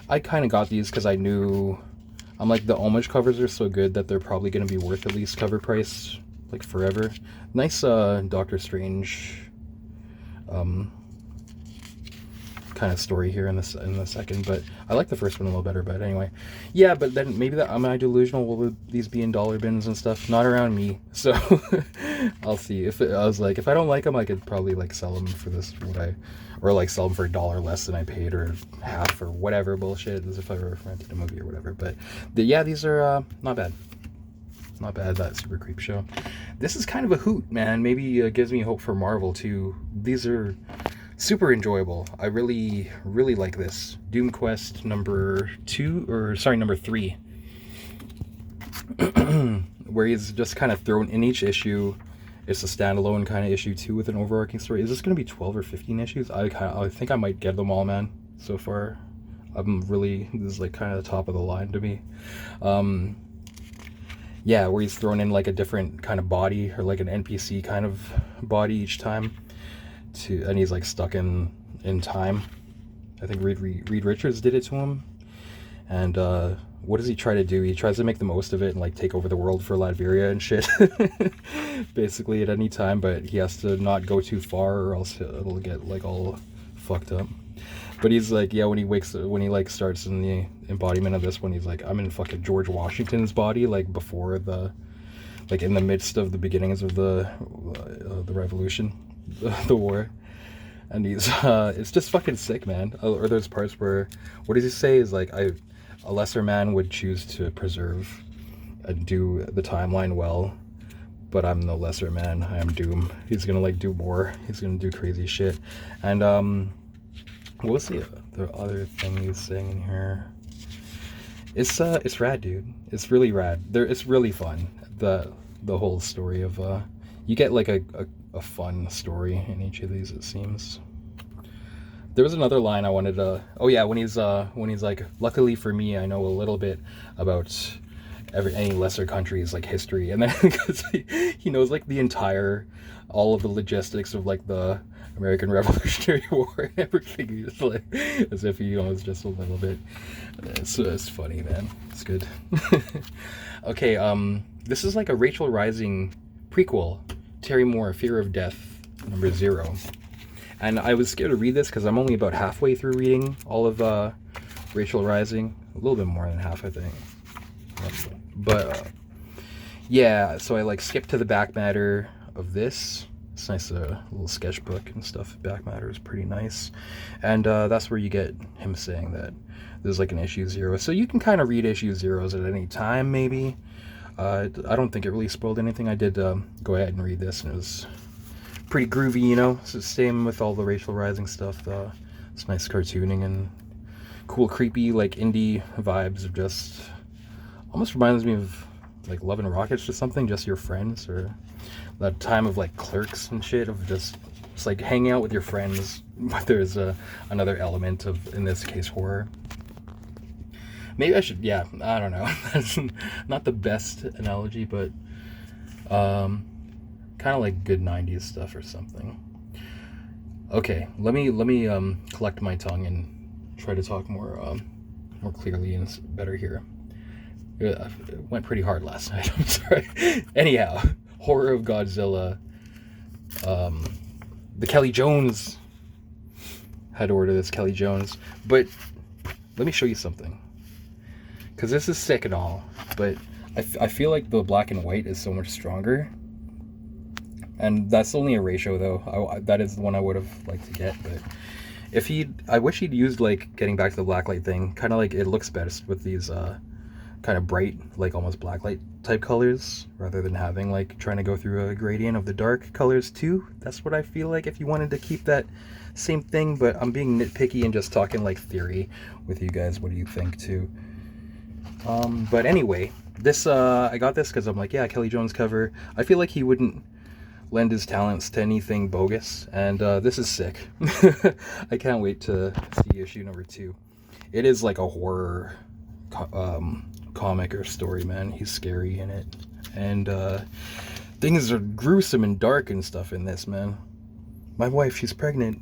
I kind of got these because I knew, I'm like, the homage covers are so good that they're probably going to be worth at least cover price, like forever. Nice Doctor Strange kind of story here in the second, but I like the first one a little better. But anyway, yeah, but then maybe that, am I delusional? Will these be in dollar bins and stuff? Not around me, so I'll see. If I don't like them, I could probably like sell them for this, or like sell them for $1 less than I paid, or half, or whatever bullshit, as if I were rented a movie or whatever. But yeah, these are not bad. Not bad, that Super Creep Show. This is kind of a hoot, man. Maybe gives me hope for Marvel too. These are super enjoyable. I really like this. Doom Quest number 3. Where he's just kind of thrown in each issue. It's a standalone kind of issue too with an overarching story. Is this going to be 12 or 15 issues? I think I might get them all, man. So far, this is like kind of the top of the line to me. Yeah, where he's thrown in like a different kind of body, or like an NPC kind of body each time, and he's like stuck in time. I think Reed Richards did it to him. And what does he try to do? He tries to make the most of it and like take over the world for Latveria and shit. Basically at any time, but he has to not go too far or else it'll get like all fucked up. But he's like, yeah, when he like starts in the embodiment of this one, he's like, I'm in fucking George Washington's body, like before like in the midst of the beginnings of the revolution, the war. And he's it's just fucking sick, man. Or there's parts where, what does he say is like, a lesser man would choose to preserve and do the timeline well, but I'm the lesser man. I am Doom. He's gonna like do more. He's gonna do crazy shit. And what was the other thing he's saying in here? It's rad, dude. It's really rad. It's really fun. The whole story of You get like a fun story in each of these, it seems. There was another line I wanted to... Oh yeah, when he's like, luckily for me, I know a little bit about any lesser country's like history, and then because he knows like the entire, all of the logistics of like the American Revolutionary War and everything. He's like, as if he knows just a little bit. It's funny, man. It's good. Okay, this is like a Rachel Rising prequel. Terry Moore, Fear of Death, number 0. And I was scared to read this because I'm only about halfway through reading all of Rachel Rising. A little bit more than half, I think. But yeah, so I like skipped to the back matter of this. It's nice, little sketchbook and stuff. Back matter is pretty nice, and that's where you get him saying that there's like an issue 0. So you can kind of read issue 0s at any time, maybe. I don't think it really spoiled anything. I did go ahead and read this, and it was pretty groovy, you know. So same with all the Rachel Rising stuff. It's nice cartooning and cool, creepy, like indie vibes of just. Almost reminds me of like Love and Rockets or something, just your friends, or that time of like Clerks and shit of just like hanging out with your friends, but there's another element of, in this case, horror. Maybe I should, yeah, I don't know. That's not the best analogy, but kind of like good 90s stuff or something. Okay, let me collect my tongue and try to talk more clearly and better here. It went pretty hard last night. I'm sorry. Anyhow, Horror of Godzilla. The Kelly Jones. Had to order this Kelly Jones. But let me show you something. Because this is sick and all. But I feel like the black and white is so much stronger. And that's only a ratio, though. That is the one I would have liked to get. But if I wish he'd used, like, getting back to the blacklight thing. Kind of like it looks best with these... kind of bright, like almost blacklight type colors, rather than having like trying to go through a gradient of the dark colors too. That's what I feel like if you wanted to keep that same thing, but I'm being nitpicky and just talking like theory with you guys. What do you think too? But anyway, this I got this because I'm like, yeah, Kelly Jones cover. I feel like he wouldn't lend his talents to anything bogus, and this is sick. I can't wait to see issue number 2. It is like a horror comic or story, man. He's scary in it, and things are gruesome and dark and stuff in this, man. My wife, she's pregnant.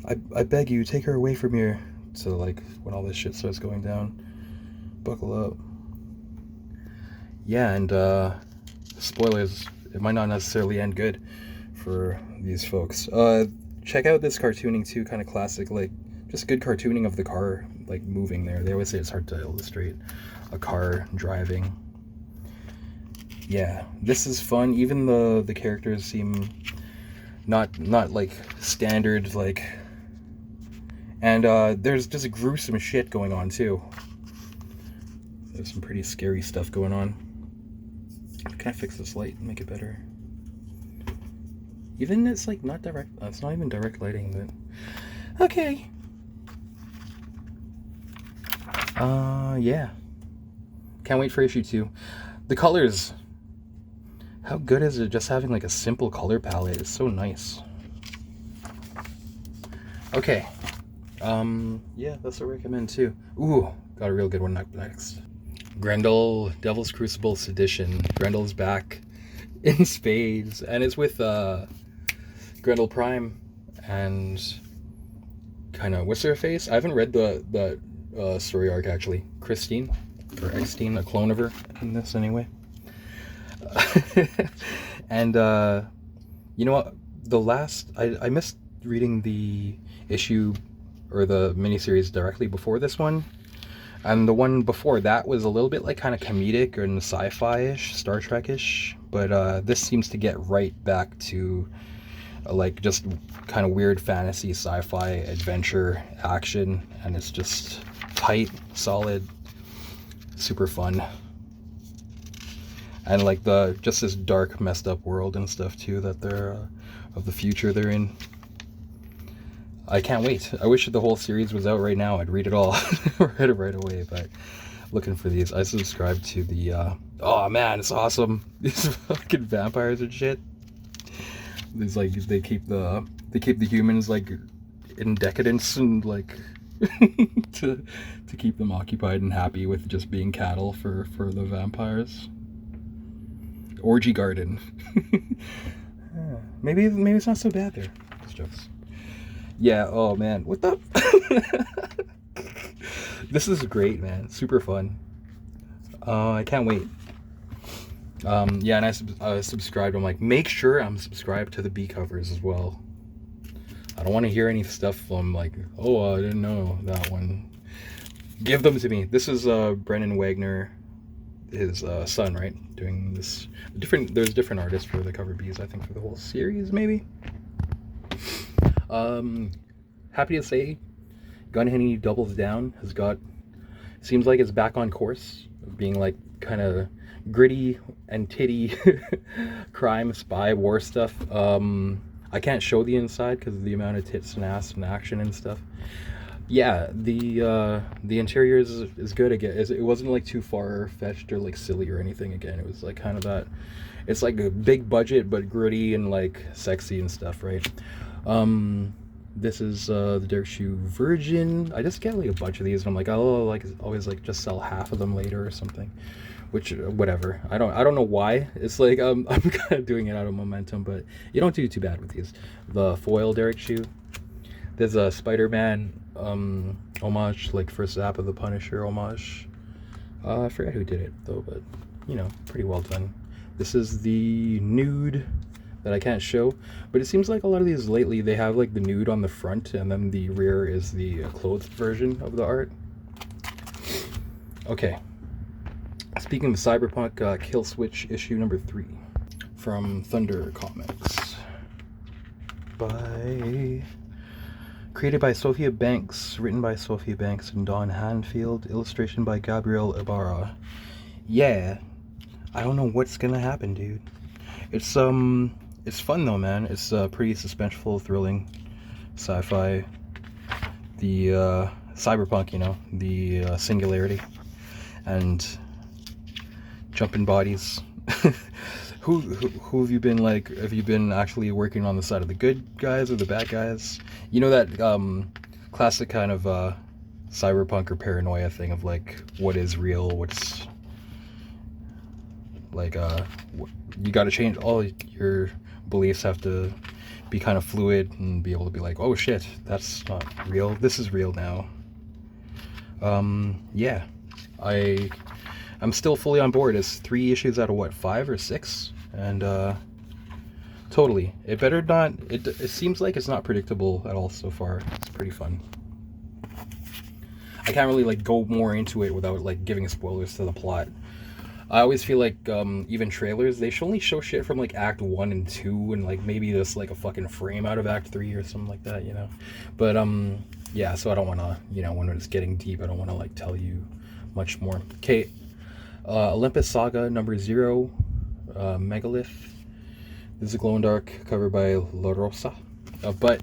I beg you, take her away from here. So like when all this shit starts going down, buckle up. Yeah, and spoilers, it might not necessarily end good for these folks. Check out this cartooning too, kind of classic, like just good cartooning of the car like moving there. They always say it's hard to illustrate a car driving. Yeah, this is fun. Even the characters seem not like standard, like, and there's just gruesome shit going on too. There's some pretty scary stuff going on. Can I fix this light and make it better? Even it's like not direct, it's not even direct lighting, but okay. Yeah. Can't wait for issue 2. The colors. How good is it just having like a simple color palette? It's so nice. Okay. Yeah, that's a recommend too. Ooh, got a real good one next. Grendel, Devil's Crucible Sedition. Grendel's back in spades, and it's with Grendel Prime and kind of what's her face? I haven't read the story arc actually. Christine or Extine, a clone of her in this anyway. And you know what? The last I missed reading the issue or the miniseries directly before this one. And the one before that was a little bit like kind of comedic and sci-fi-ish, Star Trek-ish. But this seems to get right back to like just kind of weird fantasy, sci-fi, adventure, action. And it's just tight, solid, super fun. And like just this dark, messed up world and stuff too that they're, of the future they're in. I can't wait. I wish the whole series was out right now. I'd read it all. Read it right away, but looking for these. I subscribe to the, oh man, it's awesome. These fucking vampires and shit. There's like they keep the humans like in decadence and like to keep them occupied and happy with just being cattle for the vampires. Orgy garden. Maybe it's not so bad there. Just jokes. Yeah. Oh man, what the? This is great, man. Super fun. I can't wait. Yeah, and I subscribed. I'm like, make sure I'm subscribed to the B covers as well. I don't want to hear any stuff from like, oh, I didn't know that one. Give them to me. This is Brennan Wagner, his son, right? Doing this there's different artists for the cover Bs, I think, for the whole series, maybe. Happy to say, Gun Henny Doubles Down seems like it's back on course of being like kind of gritty and titty crime, spy, war stuff. I can't show the inside because of the amount of tits and ass and action and stuff. Yeah, the interior is good again. It wasn't like too far-fetched or like silly or anything again. It was like kind of that, it's like a big budget but gritty and like sexy and stuff, right? This is the Derek Shoe Virgin. I just get like a bunch of these and I'm like, oh, like always like just sell half of them later or something. Which, whatever. I don't know why. It's like I'm kind of doing it out of momentum, but you don't do too bad with these. The foil Derek Shoe. There's a Spider-Man homage, like first Zap of the Punisher homage. I forget who did it though, but you know, pretty well done. This is the nude that I can't show, but it seems like a lot of these lately they have like the nude on the front and then the rear is the clothed version of the art. Okay. Speaking of Cyberpunk, Kill Switch issue number 3 from Thunder Comics. Created by Sophia Banks, written by Sophia Banks and Don Hanfield, illustration by Gabriel Ibarra. Yeah, I don't know what's gonna happen, dude. It's fun though, man. It's pretty suspenseful, thrilling, sci-fi. The cyberpunk, you know, the singularity and jumping bodies. Who have you been like? Have you been actually working on the side of the good guys or the bad guys? You know that classic kind of cyberpunk or paranoia thing of like what is real, what's like you got to change all your beliefs, have to be kind of fluid and be able to be like, oh shit, that's not real, this is real now. Yeah, I'm still fully on board. It's 3 issues out of what, 5 or 6, and totally. It better not. It seems like it's not predictable at all so far. It's pretty fun. I can't really like go more into it without like giving spoilers to the plot. I always feel like even trailers, they should only show shit from like Act 1 and 2 and like maybe just like a fucking frame out of Act 3 or something like that, you know. But yeah, so I don't want to, you know, when it's getting deep, I don't want to like tell you much more. Okay. Olympus Saga number 0, Megalith. This is a glow in dark cover by La Rosa. But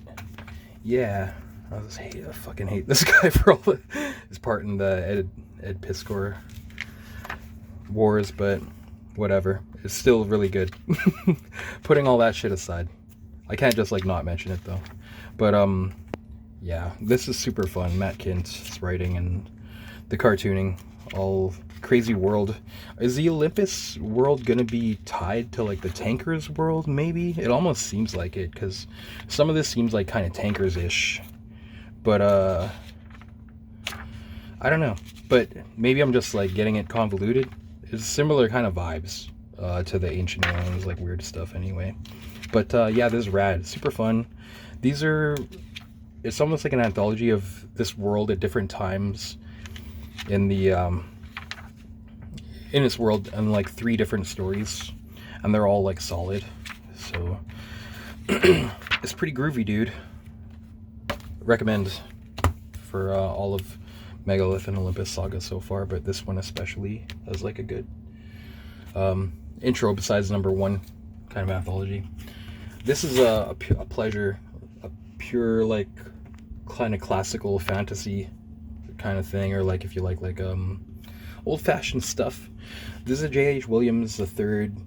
yeah, I fucking hate this guy for all his part in the Ed Piscor wars, but whatever. It's still really good. Putting all that shit aside, I can't just like not mention it though. But yeah, this is super fun. Matt Kint's writing and the cartooning, all crazy world. Is the Olympus world gonna be tied to like the Tankers world? Maybe it almost seems like it, because some of this seems like kind of Tankers-ish, but I don't know, but maybe I'm just like getting it convoluted. It's similar kind of vibes to the Ancient Aliens, like weird stuff anyway. But yeah, this is rad, super fun. It's almost like an anthology of this world at different times in the in this world, and like 3 different stories, and they're all like solid, so it's pretty groovy, dude. Recommend for all of Megalith and Olympus Saga so far, but this one especially as like a good intro besides number 1 kind of anthology. This is a pleasure, a pure like kind of classical fantasy kind of thing, or like if you like old-fashioned stuff. This is a J.H. Williams, the 3rd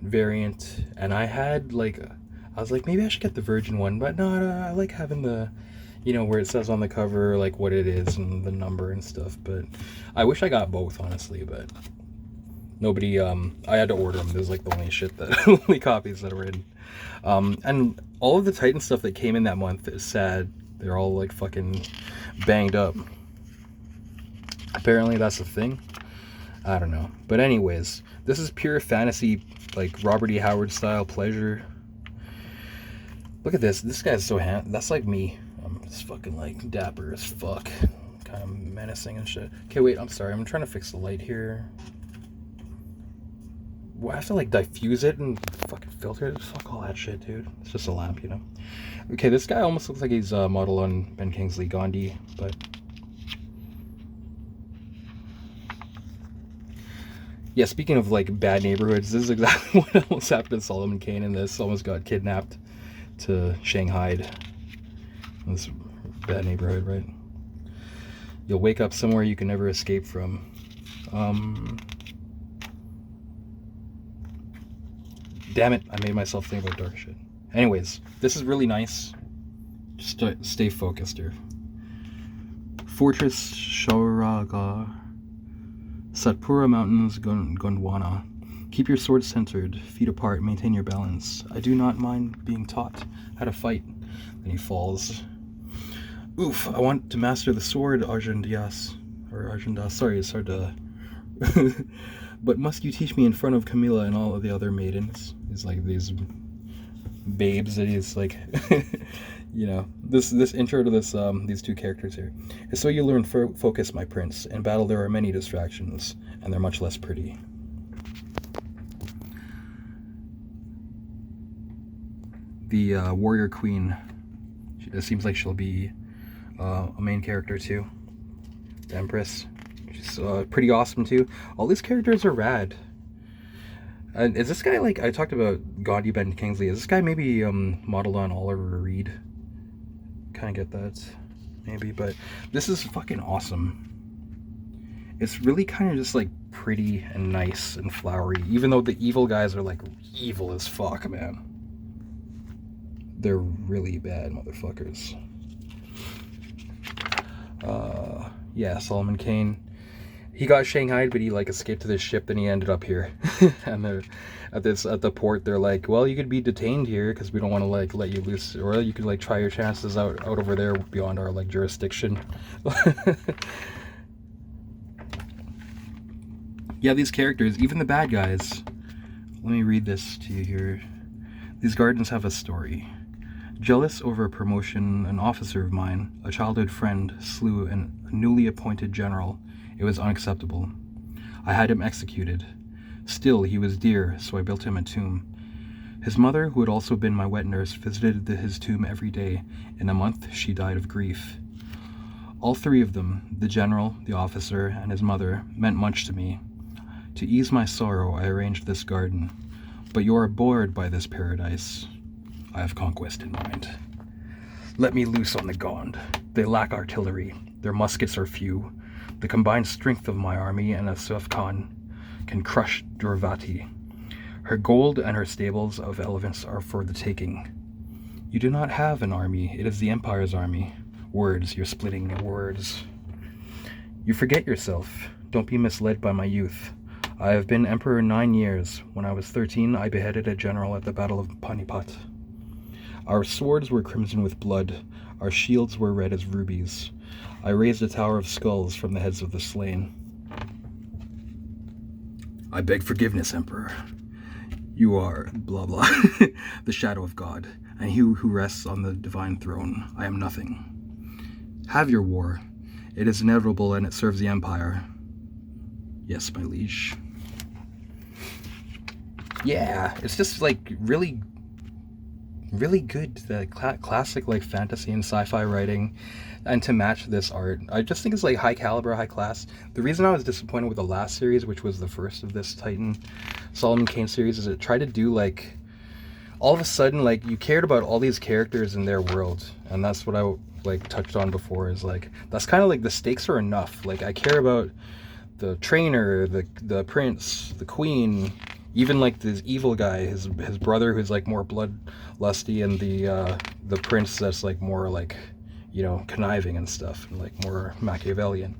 variant, and I had like I was like, maybe I should get the Virgin one, but no, I like having the, you know, where it says on the cover like what it is and the number and stuff. But I wish I got both, honestly, but nobody, I had to order them. There's like the only shit that only copies that are in. And all of the Titan stuff that came in that month is sad. They're all like fucking banged up. Apparently that's a thing. I don't know. But anyways, this is pure fantasy, like Robert E. Howard style pleasure. Look at this. This guy's so that's like me. I'm just fucking like dapper as fuck. Kind of menacing and shit. Okay, wait, I'm sorry. I'm trying to fix the light here. Well, I have to like diffuse it and fucking filter it. Fuck all that shit, dude. It's just a lamp, you know. Okay, this guy almost looks like he's a model on Ben Kingsley Gandhi, but yeah, speaking of like bad neighborhoods, this is exactly what almost happened to Solomon Kane in this. Almost got kidnapped to Shanghai. This bad neighborhood, right? You'll wake up somewhere you can never escape from. Damn it, I made myself think about dark shit. Anyways, this is really nice. Just stay focused here. Fortress Shauraga. Satpura Mountains, Gondwana. Keep your sword centered, feet apart, maintain your balance. I do not mind being taught how to fight. Then he falls. Oof, I want to master the sword, Arjandas. Or Arjandas, sorry, it's hard to... But must you teach me in front of Camilla and all of the other maidens? It's like these babes that he's like... You know, this intro to this these two characters here is so you learn focus, my prince. In battle there are many distractions, and they're much less pretty. The warrior queen, it seems like she'll be a main character too. The empress, she's pretty awesome too. All these characters are rad. And is this guy, like I talked about Gandhi Ben Kingsley, is this guy maybe modeled on Oliver Reed? Kind of get that maybe, but this is fucking awesome. It's really kind of just like pretty and nice and flowery, even though the evil guys are like evil as fuck, man. They're really bad motherfuckers. Yeah, Solomon Kane, he got shanghaied, but he like escaped to this ship, then he ended up here. And they're at the port, they're like, well, you could be detained here because we don't want to like let you loose, or you could like try your chances out over there beyond our like jurisdiction. Yeah, these characters, even the bad guys. Let me read this to you here. These gardens have a story. Jealous over a promotion, an officer of mine, a childhood friend, slew a newly appointed general. It was unacceptable. I had him executed. Still, he was dear, so I built him a tomb. His mother, who had also been my wet nurse, visited his tomb every day. In a month, she died of grief. All three of them, the general, the officer, and his mother, meant much to me. To ease my sorrow, I arranged this garden. But you are bored by this paradise. I have conquest in mind. Let me loose on the Gond. They lack artillery. Their muskets are few. The combined strength of my army and Asaf Khan can crush Durvati. Her gold and her stables of elephants are for the taking. You do not have an army. It is the Empire's army. Words, you're splitting your words. You forget yourself. Don't be misled by my youth. I have been emperor 9 years. When I was 13, I beheaded a general at the Battle of Panipat. Our swords were crimson with blood. Our shields were red as rubies. I raised a tower of skulls from the heads of the slain. I beg forgiveness, Emperor. You are, blah blah, the shadow of God, and he who rests on the divine throne. I am nothing. Have your war. It is inevitable and it serves the Empire. Yes, my liege. Yeah, it's just like really good, the classic like fantasy and sci-fi writing, and to match this art, I just think it's like high caliber, high class. The reason I was disappointed with the last series, which was the first of this Titan Solomon Kane series, is it tried to do like, all of a sudden, like you cared about all these characters in their world, and that's what I like touched on before, is like, that's kind of like the stakes are enough. Like I care about the trainer, the prince, the queen, Even like this evil guy, his brother who's like more bloodlusty, and the prince that's like more like, you know, conniving and stuff, and like more Machiavellian.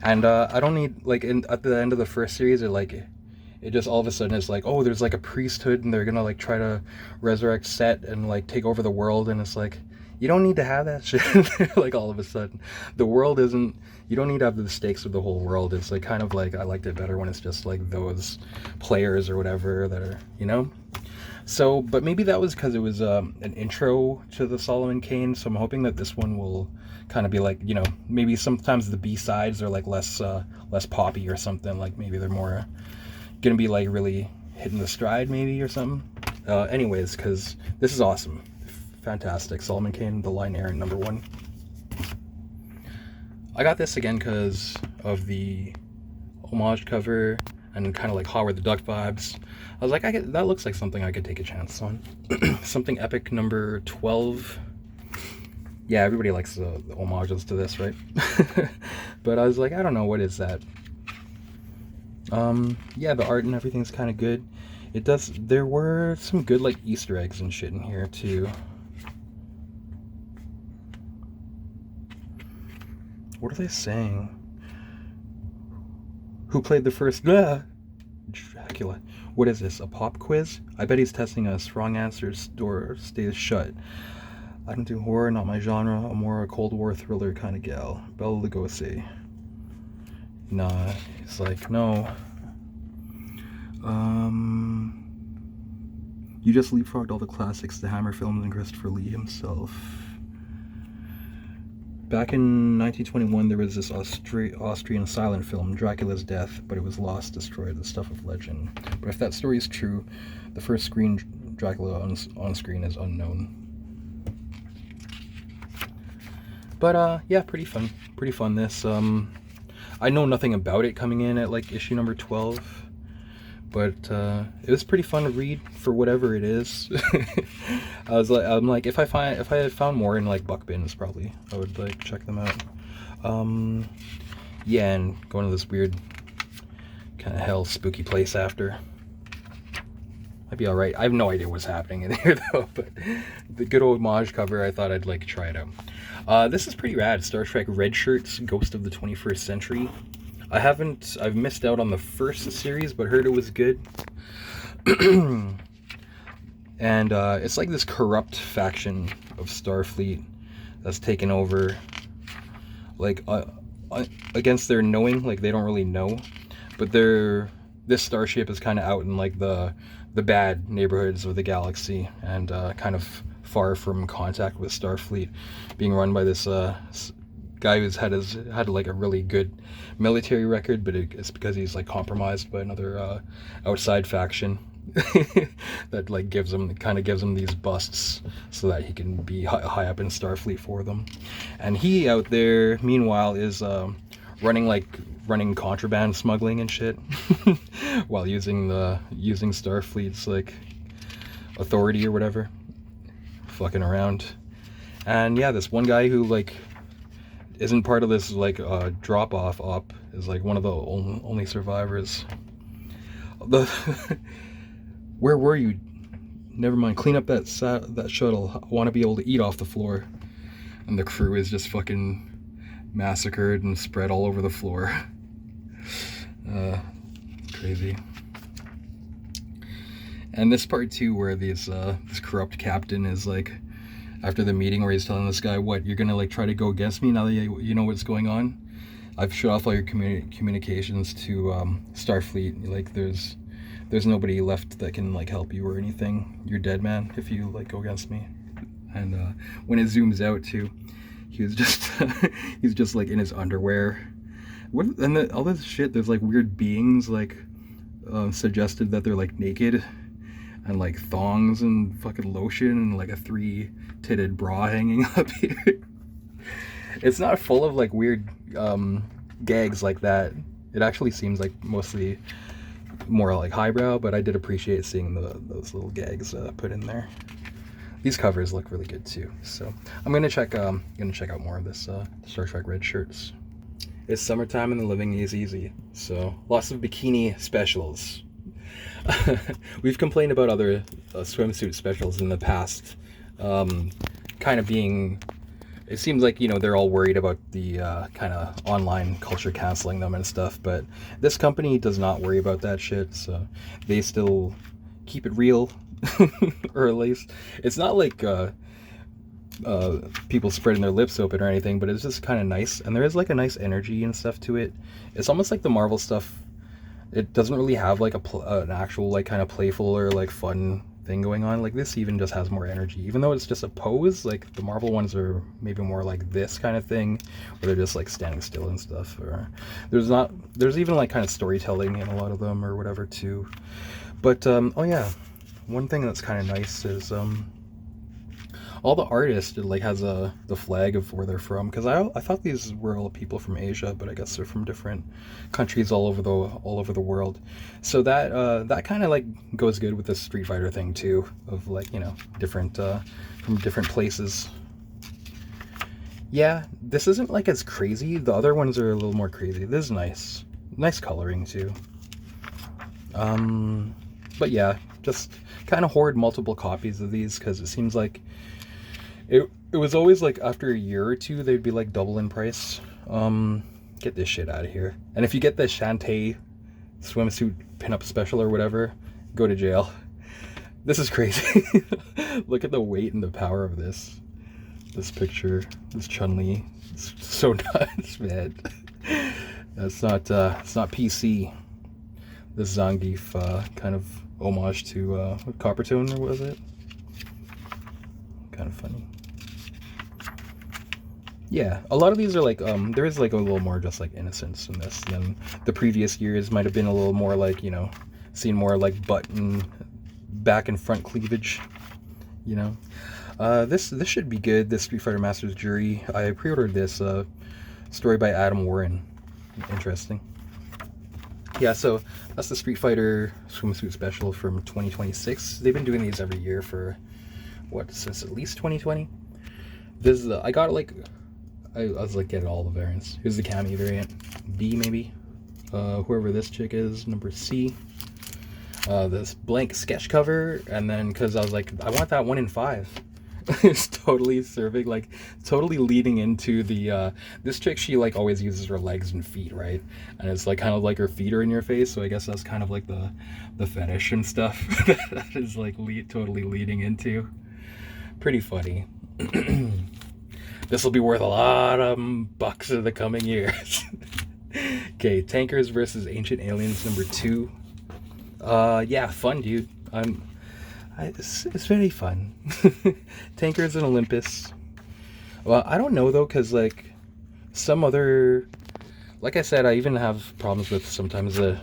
And I don't need like at the end of the first series, it just all of a sudden is like, oh, there's like a priesthood and they're gonna like try to resurrect Set and like take over the world, and it's like, you don't need to have that shit. Like all of a sudden, the world isn't. You don't need to have the stakes of the whole world. It's like kind of like, I liked it better when it's just like those players or whatever that are, you know. So, but maybe that was because it was an intro to the Solomon Kane. So I'm hoping that this one will kind of be like, you know, maybe sometimes the B-sides are like less poppy or something. Like maybe they're more gonna be like really hitting the stride maybe or something. Anyways, because this is awesome. Fantastic. Solomon Kane, The Lion Errant #1. I got this again because of the homage cover and kind of like Howard the Duck vibes. I was like, that looks like something I could take a chance on. Something epic #12. Yeah, everybody likes the homages to this, right? But I was like, I don't know, what is that? Yeah, the art and everything's kind of good. There were some good like Easter eggs and shit in here too. What are they saying? Who played the first Dracula? What is this, a pop quiz? I bet he's testing us. Wrong answers, door stays shut. I don't do horror, not my genre. I'm more a Cold War thriller kind of gal. Bela Lugosi. Nah, he's like, no. You just leapfrogged all the classics, the Hammer films, and Christopher Lee himself. Back in 1921, there was this Austrian silent film, Dracula's Death, but it was lost, destroyed, the stuff of legend. But if that story is true, the first screen Dracula on screen is unknown. But yeah, pretty fun this. I know nothing about it coming in at like issue #12, but it was pretty fun to read for whatever it is. I'm like, if I had found more in like buck bins, probably I would like check them out. Yeah, and going to this weird kind of hell spooky place after. I'd be all right. I have no idea what's happening in here though, but the good old homage cover, I thought I'd like try it out. This is pretty rad. Star Trek Red Shirts, Ghost of the 21st Century. I've missed out on the first series, but heard it was good. And it's like this corrupt faction of Starfleet that's taken over, like against their knowing. Like they don't really know, but this starship is kind of out in like the bad neighborhoods of the galaxy, and kind of far from contact with Starfleet, being run by this guy who's had like a really good military record, but it's because he's like compromised by another outside faction that like gives him these busts so that he can be high up in Starfleet for them. And he out there meanwhile is running contraband smuggling and shit while using Starfleet's like authority or whatever, fucking around. And yeah, this one guy who like isn't part of this like drop-off op is like one of the only survivors. Where were you? Never mind, clean up that shuttle. I want to be able to eat off the floor. And the crew is just fucking massacred and spread all over the floor. Crazy. And this part too, where this corrupt captain is like, after the meeting where he's telling this guy, what, you're gonna like try to go against me now that you know what's going on? I've shut off all your communications to Starfleet. Like there's nobody left that can like help you or anything. You're dead, man, if you like go against me. And when it zooms out too, he's just like in his underwear. All this shit, there's like weird beings like suggested that they're like naked, and like thongs and fucking lotion and like a 3-titted bra hanging up here. It's not full of like weird gags like that. It actually seems like mostly more like highbrow, but I did appreciate seeing those little gags put in there. These covers look really good too, so I'm gonna check out more of this Star Trek Red Shirts. It's summertime and the living is easy, so lots of bikini specials. We've complained about other swimsuit specials in the past, kind of being. It seems like, they're all worried about the kind of online culture canceling them and stuff, but this company does not worry about that shit. So they still keep it real, or at least it's not like people spreading their lips open or anything, but it's just kind of nice, and there is like a nice energy and stuff to it. It's almost like the Marvel stuff. It doesn't really have like an actual like kind of playful or like fun thing going on. Like this even just has more energy, even though it's just a pose. Like the Marvel ones are maybe more like this kind of thing, where they're just like standing still and stuff. Or there's even like kind of storytelling in a lot of them or whatever too. But oh yeah, one thing that's kind of nice is all the artists, it like has the flag of where they're from, because I thought these were all people from Asia, but I guess they're from different countries all over the world. So that kind of like goes good with the Street Fighter thing too, of like, different from different places. Yeah, this isn't like as crazy. The other ones are a little more crazy. This is nice coloring too. But yeah, just kind of hoard multiple copies of these, because it seems like it was always like after a year or two they'd be like double in price. Get this shit out of here. And if you get the Shantae swimsuit pinup special or whatever, go to jail. This is crazy. Look at the weight and the power of this picture. This Chun-Li. It's so nuts, man. It's not PC. This Zangief kind of homage to Coppertone, or was it? Kind of funny. Yeah, a lot of these are like, there is like a little more just like innocence in this than the previous years. Might have been a little more like, seen more like button, back and front cleavage, This should be good, this Street Fighter Masters Jury. I pre-ordered this, story by Adam Warren. Interesting. Yeah, so that's the Street Fighter swimsuit special from 2026. They've been doing these every year for, since at least 2020. This is I got like, I was like, get all the variants. Here's the Cammy variant, B maybe. Whoever this chick is, number C. This blank sketch cover, and then because I was like, I want that 1 in 5. It's totally serving, like, totally leading into the, this chick, she like always uses her legs and feet, right? And it's like kind of like her feet are in your face, so I guess that's kind of like the fetish and stuff that is like totally leading into. Pretty funny. This will be worth a lot of bucks in the coming years. Okay, Tankers versus Ancient Aliens number 2. Yeah, fun, dude. It's very fun. Tankers and Olympus. Well, I don't know though, cause like some other, like I said, I even have problems with sometimes the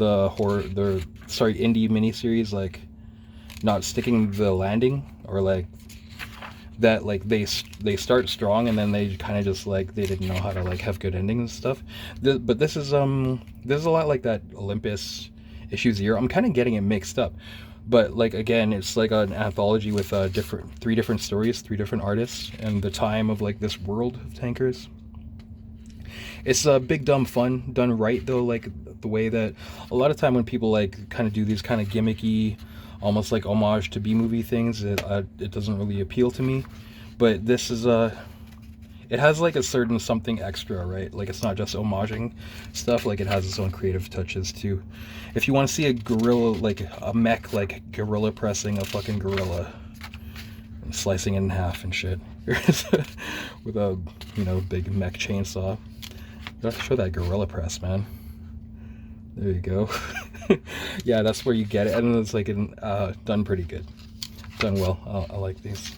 horror, indie miniseries, like not sticking the landing, or like that, like they start strong and then they kind of just like they didn't know how to like have good endings and stuff. But this is a lot like that Olympus issue 0. I'm kind of getting it mixed up, but like again, it's like an anthology with three different stories, 3 different artists, and the time of like this world of tankers. It's big dumb fun done right though, like the way that a lot of time when people like kind of do these kind of gimmicky, almost like homage to B-movie things, it doesn't really appeal to me. But this is it has like a certain something extra, right? Like it's not just homaging stuff, like it has its own creative touches too. If you want to see a gorilla, like a mech, like gorilla pressing a fucking gorilla and slicing it in half and shit with a big mech chainsaw, you have to show that gorilla press, man. There you go. Yeah, that's where you get it, and it's like done pretty good, done well. I like these.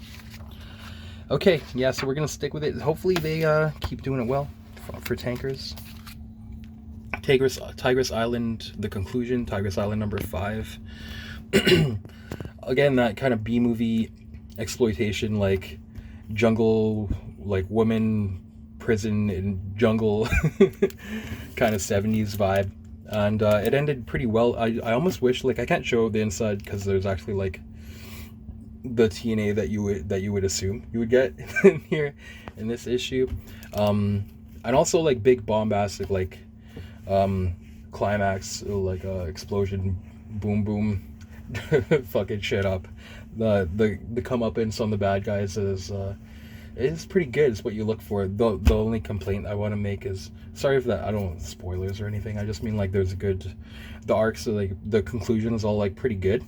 Okay, yeah, so we're gonna stick with it. Hopefully they keep doing it well for tankers. Tigress Island, the conclusion. Tigress Island number 5. Again, that kind of B-movie exploitation, like jungle, like woman prison in jungle kind of 70s vibe. And it ended pretty well. I almost wish, like, I can't show the inside because there's actually like the TNA that you would assume you would get in here in this issue, and also like big bombastic like climax, like explosion boom boom fucking shit up. The comeuppance on the bad guys is pretty good. It's what you look for. The only complaint I want to make is, sorry if that, I don't want spoilers or anything. I just mean like there's a good, the arcs, like the conclusion is all like pretty good.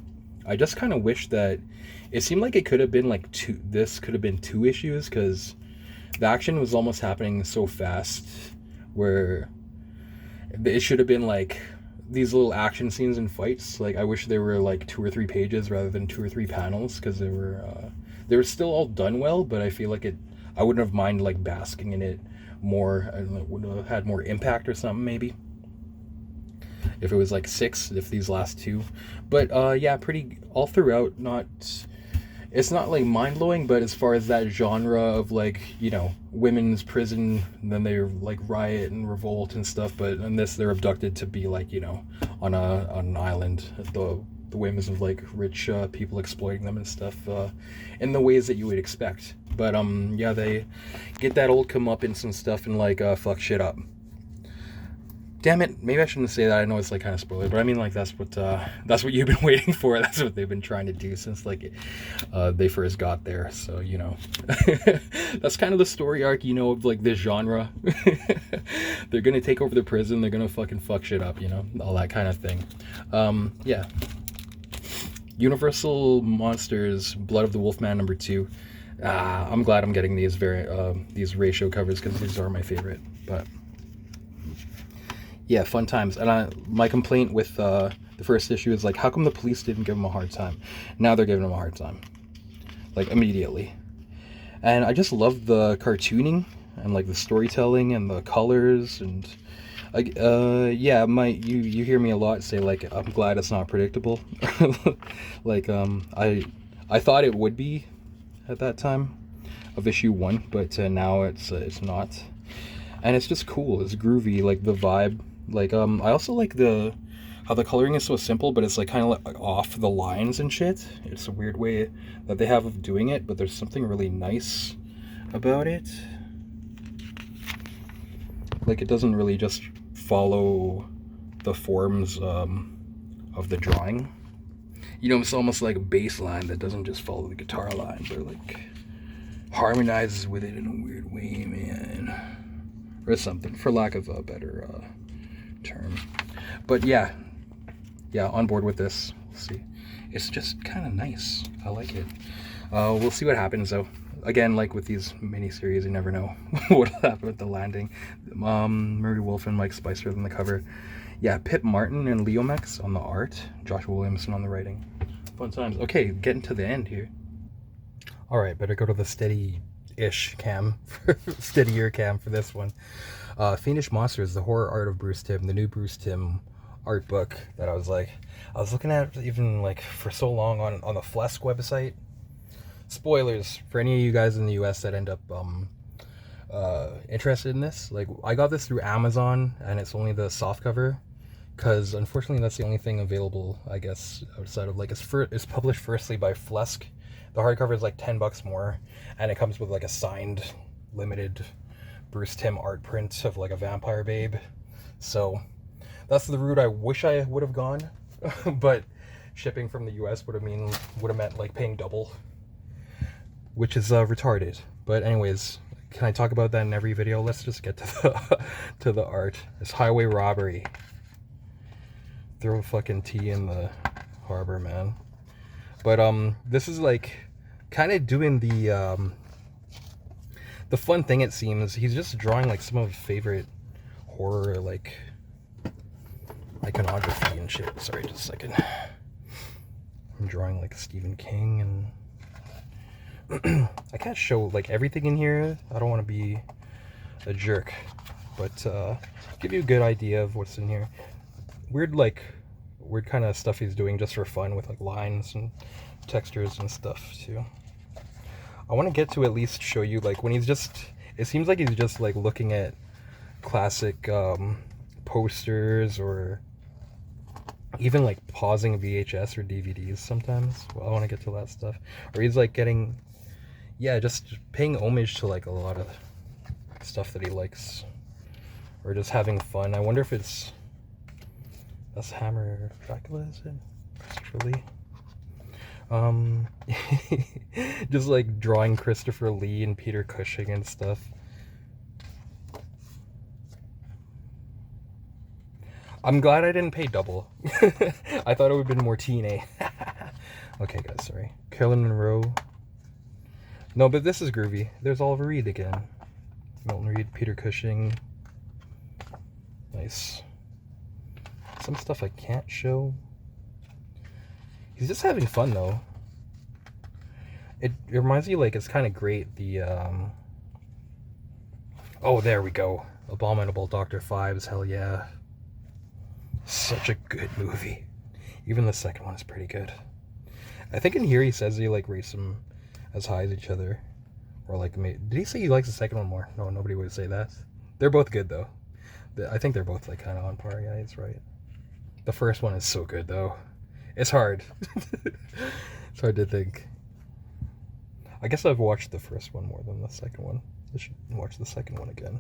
I just kind of wish that it seemed like it could have been like this could have been 2 issues, because the action was almost happening so fast where it should have been like these little action scenes and fights. Like I wish they were like 2 or 3 pages rather than 2 or 3 panels, because they were still all done well, but I feel like I wouldn't have minded like basking in it more. I don't know, would have had more impact or something maybe if it was like 6, if these last 2. But yeah, pretty all throughout. Not, it's not like mind-blowing, but as far as that genre of like, you know, women's prison, and then they like riot and revolt and stuff, but in this they're abducted to be like, you know, on an island, the whims of like rich people exploiting them and stuff, in the ways that you would expect. But yeah, they get that old comeuppance and stuff and like fuck shit up. Damn it, maybe I shouldn't say that. I know it's like kind of spoiler, but I mean like that's what you've been waiting for. That's what they've been trying to do since like they first got there. So, you know, that's kind of the story arc, you know, of like this genre. They're gonna take over the prison, they're gonna fucking fuck shit up, you know, all that kind of thing. Yeah. Universal Monsters Blood of the Wolfman #2. I'm glad I'm getting these these ratio covers, because these are my favorite. But yeah, fun times. And my complaint with the first issue is like, how come the police didn't give him a hard time? Now they're giving him a hard time, like immediately. And I just love the cartooning and like the storytelling and the colors, and like yeah, you hear me a lot say like, I'm glad it's not predictable. Like I thought it would be at that time of issue 1, but now it's not. And it's just cool, it's groovy, like the vibe. Like I also like how the coloring is so simple, but it's like kind of like off the lines and shit. It's a weird way that they have of doing it, but there's something really nice about it. Like it doesn't really just follow the forms of the drawing. You know, it's almost like a bass line that doesn't just follow the guitar line, but like harmonizes with it in a weird way, man. Or something, for lack of a better term. But yeah, on board with this. We'll see. It's just kind of nice. I like it. We'll see what happens though. Again, like with these miniseries, you never know what'll happen with the landing. Murray Wolf and Mike Spicer on the cover. Yeah, Pip Martin and Leomex on the art. Joshua Williamson on the writing. Fun times. Okay, getting to the end here. All right, better go to the steady-ish cam, steadier cam for this one. Fiendish Monsters, the horror art of Bruce Timm, the new Bruce Timm art book that I was looking at even like for so long on the Flesk website. Spoilers for any of you guys in the US that end up interested in this. Like, I got this through Amazon, and it's only the softcover, because unfortunately that's the only thing available, I guess, outside of like it's published firstly by Flesk. The hardcover is like $10 more, and it comes with like a signed limited Bruce Timm art print of like a vampire babe. So that's the route I wish I would have gone, but shipping from the US would have meant like paying double, which is retarded. But anyways, can I talk about that in every video? Let's just get to the art. It's highway robbery. Throw a fucking T in the harbor, man. But this is like kind of doing the fun thing, it seems. He's just drawing like some of his favorite horror like iconography and shit. Sorry, just a second. I'm drawing like Stephen King, and I can't show like everything in here. I don't want to be a jerk, but give you a good idea of what's in here. Weird kind of stuff he's doing just for fun with like lines and textures and stuff too. I want to get to at least show you like when it seems like he's just like looking at classic posters, or even like pausing VHS or DVDs sometimes. Well, I want to get to that stuff. Or he's like just paying homage to like a lot of stuff that he likes, or just having fun. I wonder if that's Hammer Dracula, is it? Christopher Lee. Just like drawing Christopher Lee and Peter Cushing and stuff. I'm glad I didn't pay double. I thought it would have been more teen. Okay, guys, sorry. Carolyn Monroe. No, but this is groovy. There's Oliver Reed again. Milton Reed, Peter Cushing. Nice. Some stuff I can't show. He's just having fun, though. It reminds me, like, it's kind of great, the, Oh, there we go. Abominable Dr. Fives, hell yeah. Such a good movie. Even the second one is pretty good. I think in here he says he, like, rates them as high as each other. Or, like, did he say he likes the second one more? No, nobody would say that. They're both good, though. I think they're both, like, kind of on par. Yeah, he's right. The first one is so good, though. It's hard. It's hard to think. I guess I've watched the first one more than the second one. I should watch the second one again.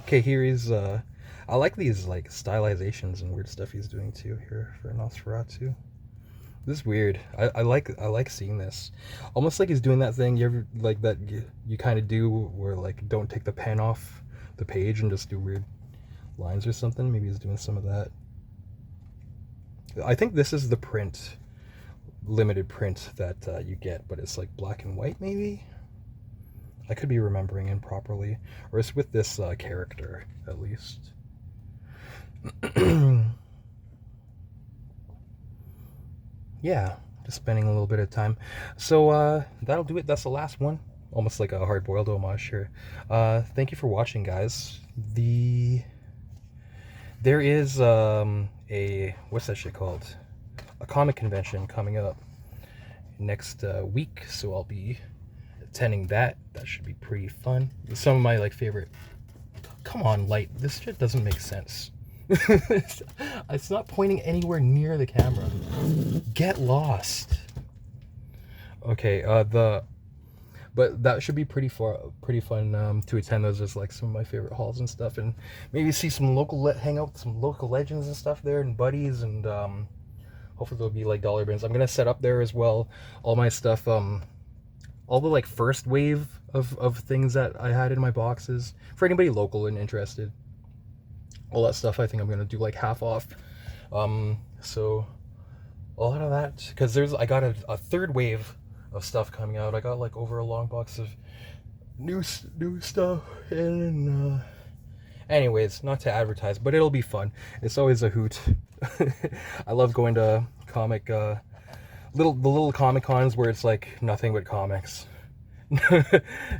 Okay, here is, I like these, like, stylizations and weird stuff he's doing, too, here for Nosferatu. This is weird. I like seeing this. Almost like he's doing that thing you ever, like, that you kind of do where, like, don't take the pen off the page and just do weird lines or something. Maybe he's doing some of that. I think this is the print, limited print that you get, but it's like black and white, maybe? I could be remembering improperly. Or it's with this character, at least. Yeah, just spending a little bit of time. So that'll do it. That's the last one. Almost like a hard-boiled homage here. Thank you for watching, guys. There is what's that shit called? A comic convention coming up next week, so I'll be attending that. That should be pretty fun. Some of my, like, favorite... Come on, light. This shit doesn't make sense. It's not pointing anywhere near the camera. Get lost. Okay, but that should be pretty fun to attend those. As like some of my favorite halls and stuff, and maybe see some hang out with some local legends and stuff there, and buddies, and hopefully there'll be like dollar bins. I'm gonna set up there as well all my stuff, all the like first wave of things that I had in my boxes for anybody local and interested. All that stuff I think I'm gonna do like half off. So a lot of that, because I got a third wave of stuff coming out. I got like over a long box of new stuff, and anyways, not to advertise, but it'll be fun. It's always a hoot. I love going to comic little comic cons where it's like nothing but comics.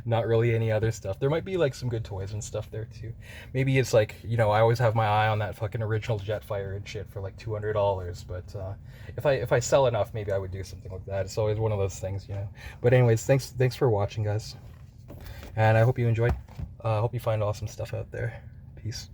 Not really any other stuff. There might be like some good toys and stuff there too. Maybe it's like, you know, I always have my eye on that fucking original Jetfire and shit for like $200, but if I sell enough, maybe I would do something like that. It's always one of those things, you know. But anyways, thanks for watching, guys, and I hope you enjoyed. Hope you find awesome stuff out there. Peace.